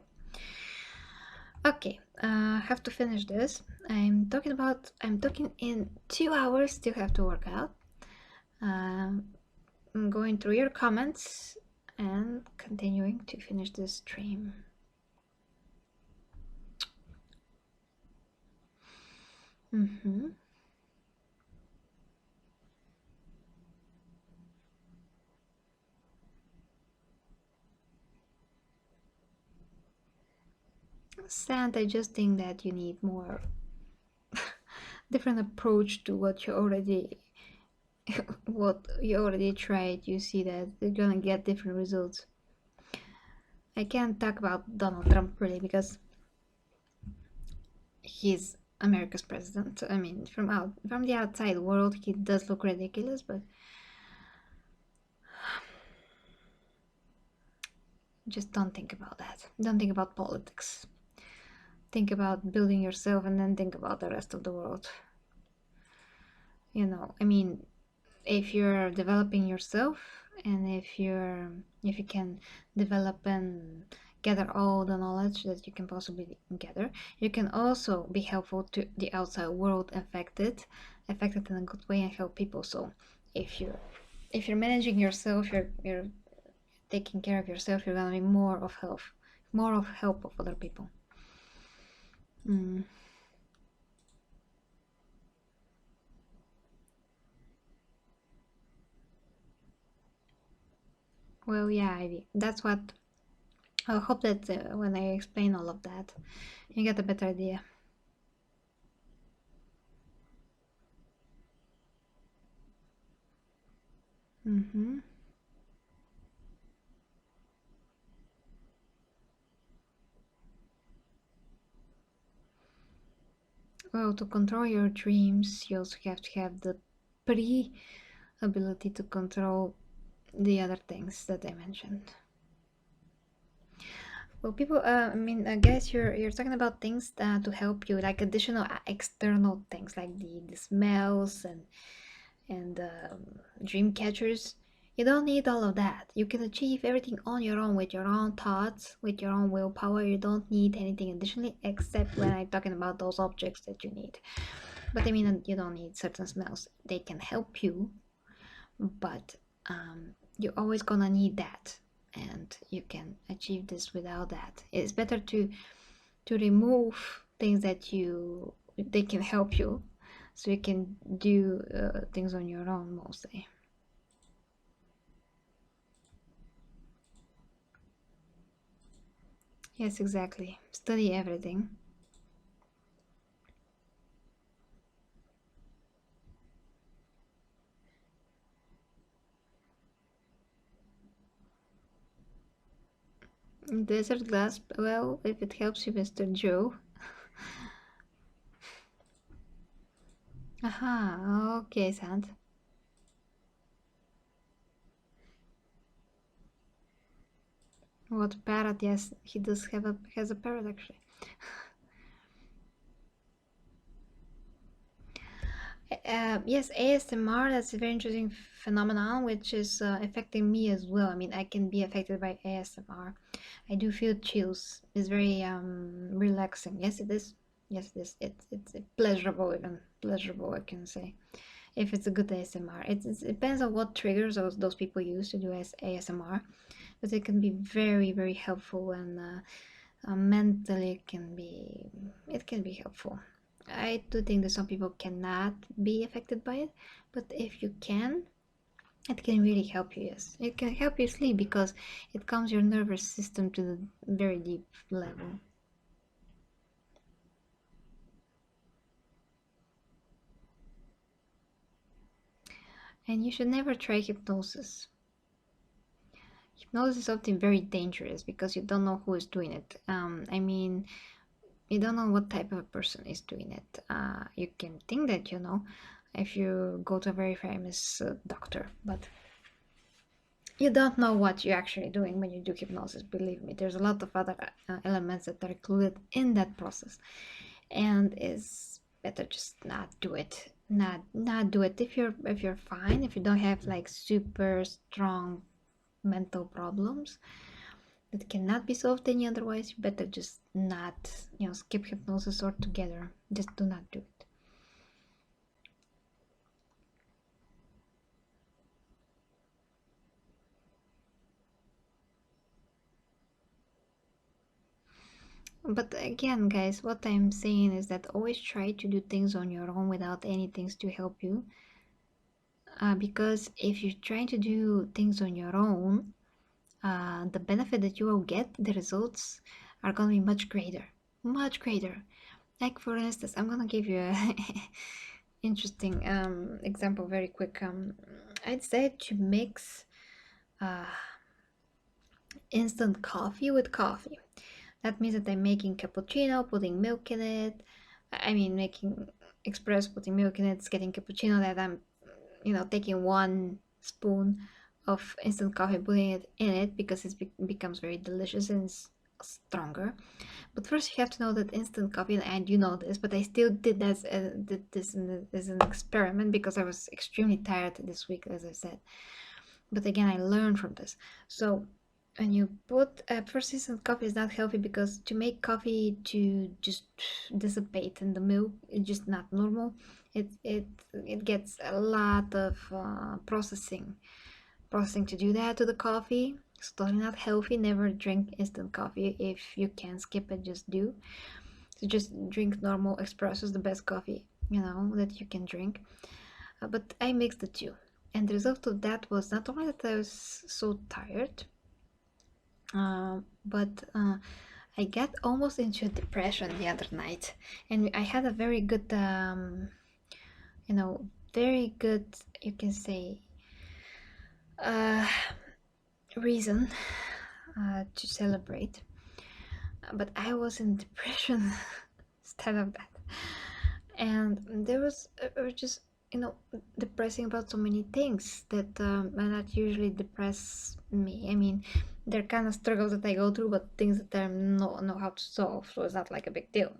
Okay, have to finish this. I'm talking in 2 hours, still have to work out. I'm going through your comments and continuing to finish this stream. Sand, I just think that you need more different approach to what you already tried. You see that you're gonna get different results. I can't talk about Donald Trump really because he's America's president. I mean, from the outside world, he does look ridiculous, but just don't think about that. Don't think about politics. Think about building yourself, and then think about the rest of the world. You know, I mean, if you're developing yourself, and if you can develop and gather all the knowledge that you can possibly gather, you can also be helpful to the outside world affected in a good way, and help people. So if you're managing yourself, you're taking care of yourself, you're gonna be more of help of other people. Well, yeah, Ivy, that's what I hope that when I explain all of that, you get a better idea. Well, to control your dreams, you also have to have the ability to control the other things that I mentioned. Well, people, I mean, I guess you're talking about things to help you, like additional external things, like the smells and dream catchers. You don't need all of that. You can achieve everything on your own with your own thoughts, with your own willpower. You don't need anything additionally, except when I'm talking about those objects that you need. But I mean, you don't need certain smells. They can help you, but you're always gonna need that, and you can achieve this without that. It's better to remove things that they can help you, so you can do things on your own mostly. Yes, exactly. Study everything. Desert glass, well, if it helps you, Mr. Joe. Aha, okay, Sand. What parrot? Yes, he does has a parrot actually. Yes, ASMR, that's a very interesting phenomenon, which is affecting me as well. I mean, I can be affected by ASMR. I do feel chills. It's very relaxing. Yes, it is. Yes, it's pleasurable, even pleasurable, I can say. If it's a good ASMR, it depends on what triggers those people use to do ASMR, but it can be very, very helpful, and mentally it can be helpful. I do think that some people cannot be affected by it, but if you can, it can really help you. Yes, it can help you sleep because it calms your nervous system to the very deep level. And you should never try hypnosis. Hypnosis is something very dangerous because you don't know who is doing it. I mean, you don't know what type of a person is doing it. You can think that you know if you go to a very famous doctor, but you don't know what you're actually doing when you do hypnosis. Believe me, there's a lot of other elements that are included in that process, and it's better just not do it. Not do it if you're fine, if you don't have like super strong mental problems that cannot be solved any otherwise. You better just not, skip hypnosis altogether. Just do not do it. But again, guys, what I'm saying is that always try to do things on your own without any things to help you. Because if you're trying to do things on your own, the benefit that you will get, the results are going to be much greater. Much greater. Like, for instance, I'm going to give you a interesting example very quick. I'd say to mix uh, instant coffee with coffee. That means that I'm making cappuccino, putting milk in it. I mean, making espresso, putting milk in it, it's getting cappuccino that I'm, taking 1 spoon of instant coffee, putting it in it because it becomes very delicious and it's stronger. But first, you have to know that instant coffee, and you know this, but I still did this as an experiment because I was extremely tired this week, as I said. But again, I learned from this. So when you put first, instant coffee is not healthy because to make coffee to just dissipate in the milk is just not normal. It gets a lot of processing to do that to the coffee. It's totally not healthy. Never drink instant coffee. If you can skip it, just do. So just drink normal espresso is the best coffee, that you can drink. But I mixed the two. And the result of that was not only that I was so tired, but I got almost into a depression the other night. And I had a very good, very good, you can say, uh, reason to celebrate. But I was in depression instead of that. And there was just, depressing about so many things that not usually depress me. I mean, they're kind of struggles that I go through, but things that I know how to solve, so it's not like a big deal.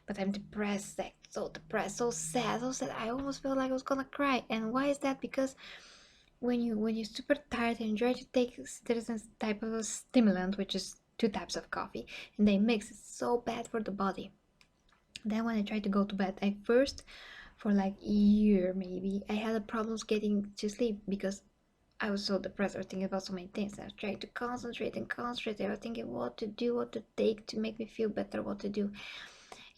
But I'm depressed, like so depressed, so sad, so sad. I almost felt like I was gonna cry. And why is that? Because when you're super tired and you try to take certain type of a stimulant, which is 2 types of coffee, and they mix, it's so bad for the body. Then when I tried to go to bed, I first, for like a year maybe, I had problems getting to sleep because I was so depressed. I was thinking about so many things. I was trying to concentrate and concentrate. I was thinking what to do, what to take to make me feel better, what to do.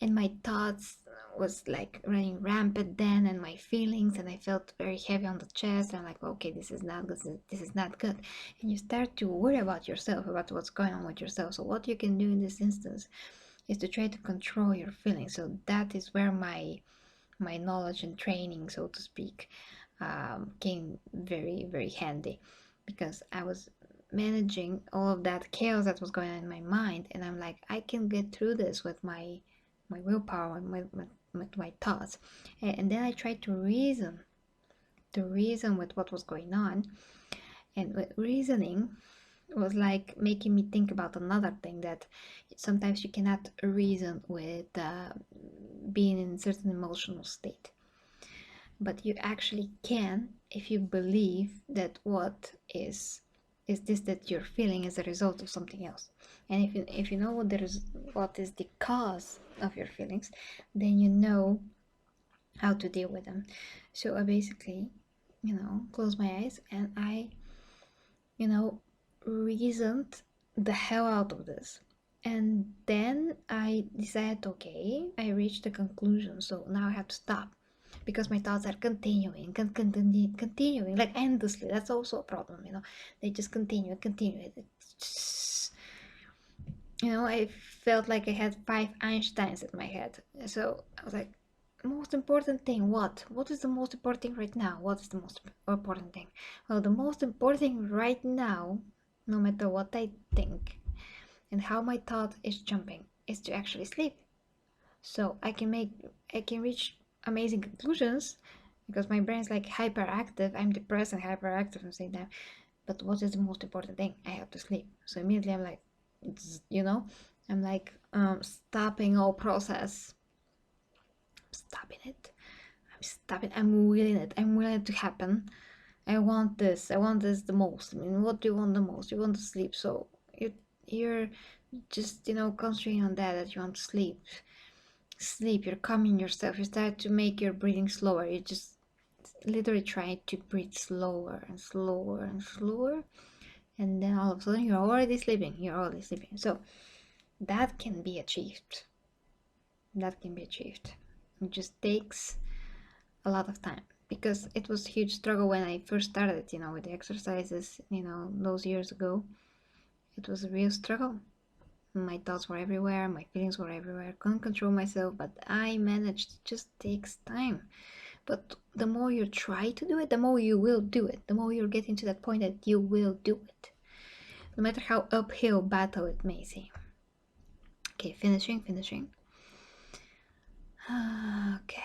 And my thoughts was like running rampant then, and my feelings, and I felt very heavy on the chest. And I'm like, okay, this is not good. This is not good. And you start to worry about yourself, about what's going on with yourself. So what you can do in this instance is to try to control your feelings. So that is where my knowledge and training, so to speak, came very, very handy, because I was managing all of that chaos that was going on in my mind, and I'm like, I can get through this with my willpower and with my thoughts. And then I tried to reason with what was going on, and with reasoning was like making me think about another thing, that sometimes you cannot reason with being in a certain emotional state, but you actually can if you believe that what is is this that you're feeling as a result of something else? And if you know what is the cause of your feelings, then you know how to deal with them. So I basically, closed my eyes and I, reasoned the hell out of this. And then I decided, okay, I reached a conclusion, so now I have to stop because my thoughts are continuing like endlessly. That's also a problem, They just continue. I felt like I had 5 Einsteins in my head. So I was like, most important thing, what? What is the most important thing right now? What is the most important thing? Well, the most important thing right now, no matter what I think and how my thought is jumping, is to actually sleep. So I can reach amazing conclusions because my brain's like hyperactive. I'm depressed and hyperactive at the same time. But what is the most important thing? I have to sleep. So immediately I'm like, I'm like stopping all process. Stopping it. I'm stopping. I'm willing it. I'm willing it to happen. I want this. I want this the most. I mean, what do you want the most? You want to sleep. So you're just concentrating on that you want to sleep. You're calming yourself. You start to make your breathing slower. You just literally try to breathe slower and slower and slower, and then all of a sudden you're already sleeping. So that can be achieved. It just takes a lot of time because it was a huge struggle when I first started, with the exercises, those years ago. It was a real struggle. My thoughts were everywhere, my feelings were everywhere. I couldn't control myself, but I managed. It just takes time. But the more you try to do it, the more you will do it. The more you're getting to that point that you will do it. No matter how uphill battle it may seem. Okay, finishing. Okay.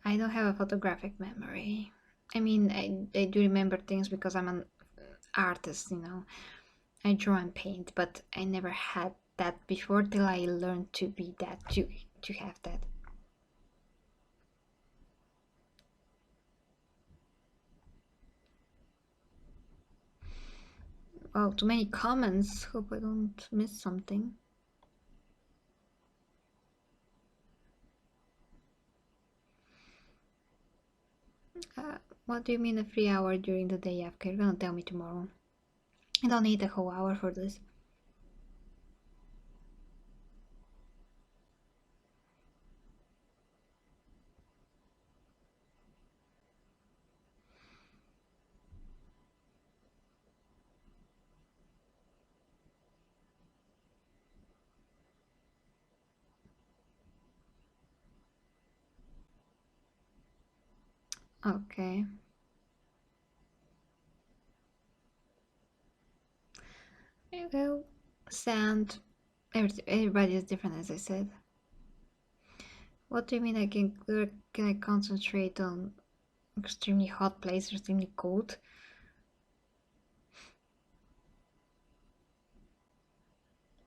I don't have a photographic memory. I mean, I do remember things because I'm an artist, I draw and paint, but I never had that before till I learned to be that, to have that. Oh, too many comments. Hope I don't miss something. What do you mean a free hour during the day, Afka? You're gonna tell me tomorrow. I don't need a whole hour for this. Okay. Well, sand. Everybody is different, as I said. What do you mean can I concentrate on extremely hot place or extremely cold?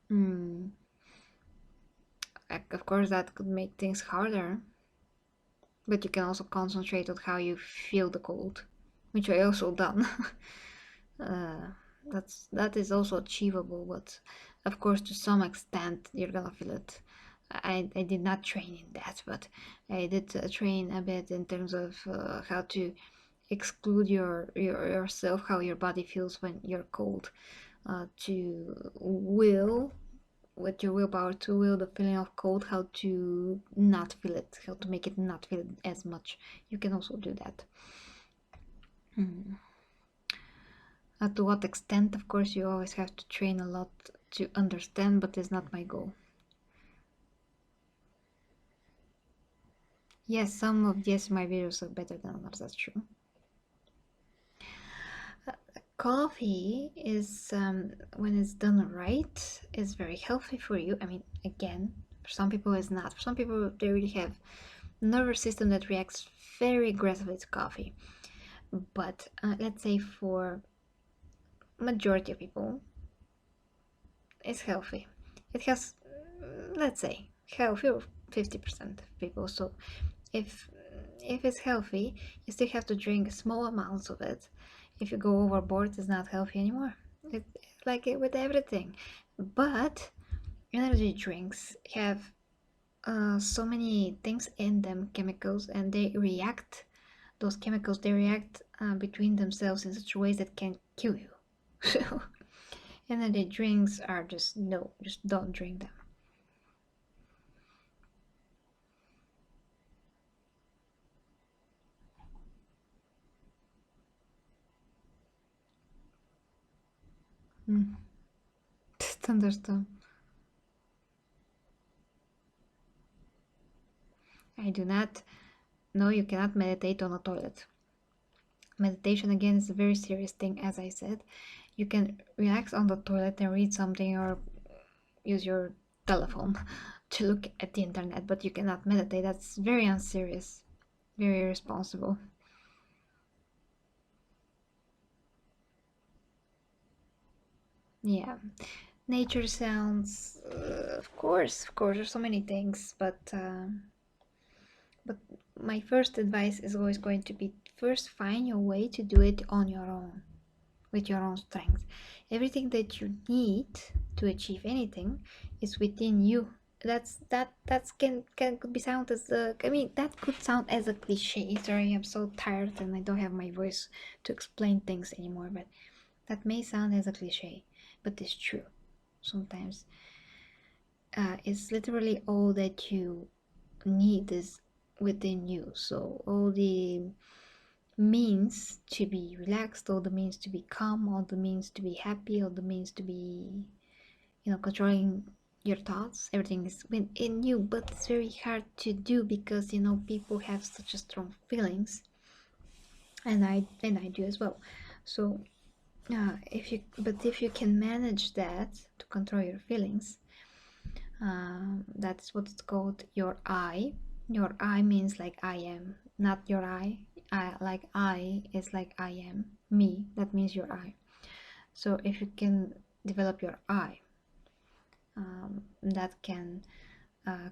Hmm. Of course, that could make things harder. But you can also concentrate on how you feel the cold, which I also done. uh, that is also achievable, but of course to some extent you're gonna feel it. I did not train in that, but I did train a bit in terms of how to exclude yourself, how your body feels when you're cold, to will with your willpower to will the feeling of cold, how to not feel it, how to make it not feel it as much. You can also do that. To what extent, of course, you always have to train a lot to understand, but it's not my goal. Yes, some of my videos are better than others, that's true. Coffee is, when it's done right, is very healthy for you. I mean, again, for some people it's not. For some people, they really have a nervous system that reacts very aggressively to coffee. But let's say for majority of people, it's healthy. It has, let's say, healthy, or 50% of people. So if it's healthy, you still have to drink small amounts of it. If you go overboard, it's not healthy anymore. It, like it with everything. But energy drinks have so many things in them, chemicals, and they react. Those chemicals, they react between themselves in such ways that can kill you. So energy drinks are just no, just don't drink them. Mm. Thunderstorm. I do not. No, you cannot meditate on a toilet. Meditation again is a very serious thing, as I said. You can relax on the toilet and read something or use your telephone to look at the internet, but you cannot meditate. That's very unserious, very irresponsible. Yeah, nature sounds, of course, there's so many things, but my first advice is always going to be first find your way to do it on your own, with your own strength. Everything that you need to achieve anything is within you. That's can could be sound as a, I mean that could sound as a cliche. Sorry, I'm so tired and I don't have my voice to explain things anymore, but that may sound as a cliche, but it's true. Sometimes it's literally all that you need is within you. So all the means to be relaxed, all the means to be calm, all the means to be happy, all the means to be, controlling your thoughts, everything is within you. But it's very hard to do because people have such a strong feelings, and I do as well. So if you can manage that to control your feelings, that's what it's called your I. Your I means like I am, not your like I is like I am, me. That means your I. So if you can develop your I, that can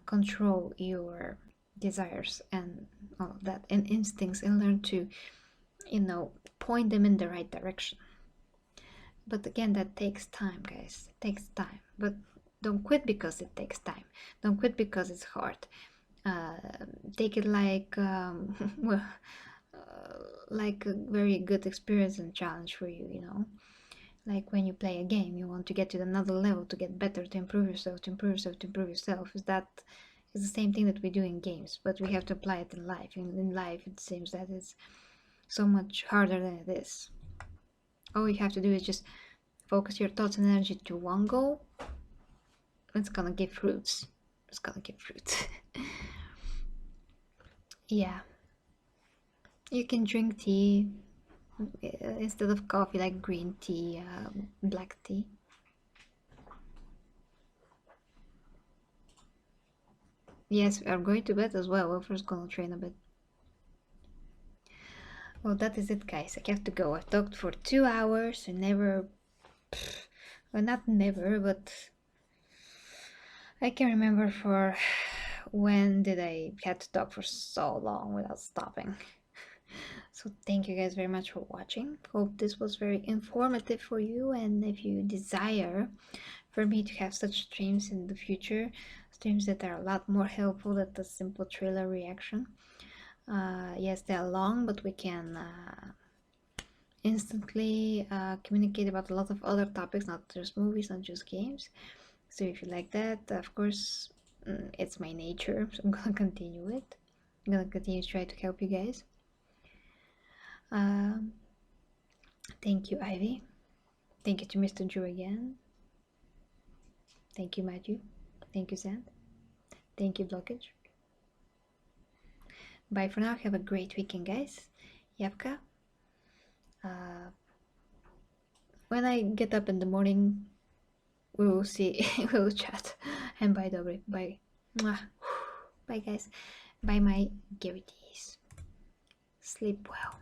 control your desires and all of that, and instincts, and learn to, point them in the right direction. But again, that takes time, guys. It takes time. But don't quit because it takes time. Don't quit because it's hard. Uh, Take it like well, like a very good experience and challenge for you. Like when you play a game, you want to get to another level, to get better, to improve yourself, to improve yourself, to improve yourself. Is the same thing that we do in games, but we have to apply it in life. In life, it seems that it's so much harder than it is. All you have to do is just focus your thoughts and energy to one goal. It's gonna give fruits. It's gonna give fruits. Yeah, you can drink tea instead of coffee, like green tea, black tea. Yes, we are going to bed as well. We're first gonna train a bit. Well, that is it, guys. I have to go. I've talked for 2 hours and never. Well, not never, but I can remember for when did I had to talk for so long without stopping. So thank you guys very much for watching. Hope this was very informative for you, and if you desire for me to have such streams in the future, streams that are a lot more helpful than the simple trailer reaction. Yes, they are long, but we can instantly communicate about a lot of other topics, not just movies, not just games. So if you like that, of course, it's my nature, so I'm gonna continue it. I'm gonna continue to try to help you guys. Thank you, Ivy. Thank you to Mr. Drew again. Thank you, Matthew. Thank you, Sand. Thank you, Blockage. Bye for now. Have a great weekend, guys. Yapka. When I get up in the morning, we will see. We will chat. And bye, Dobry. Bye. Mwah. Bye, guys. Bye, my Geritees. Sleep well.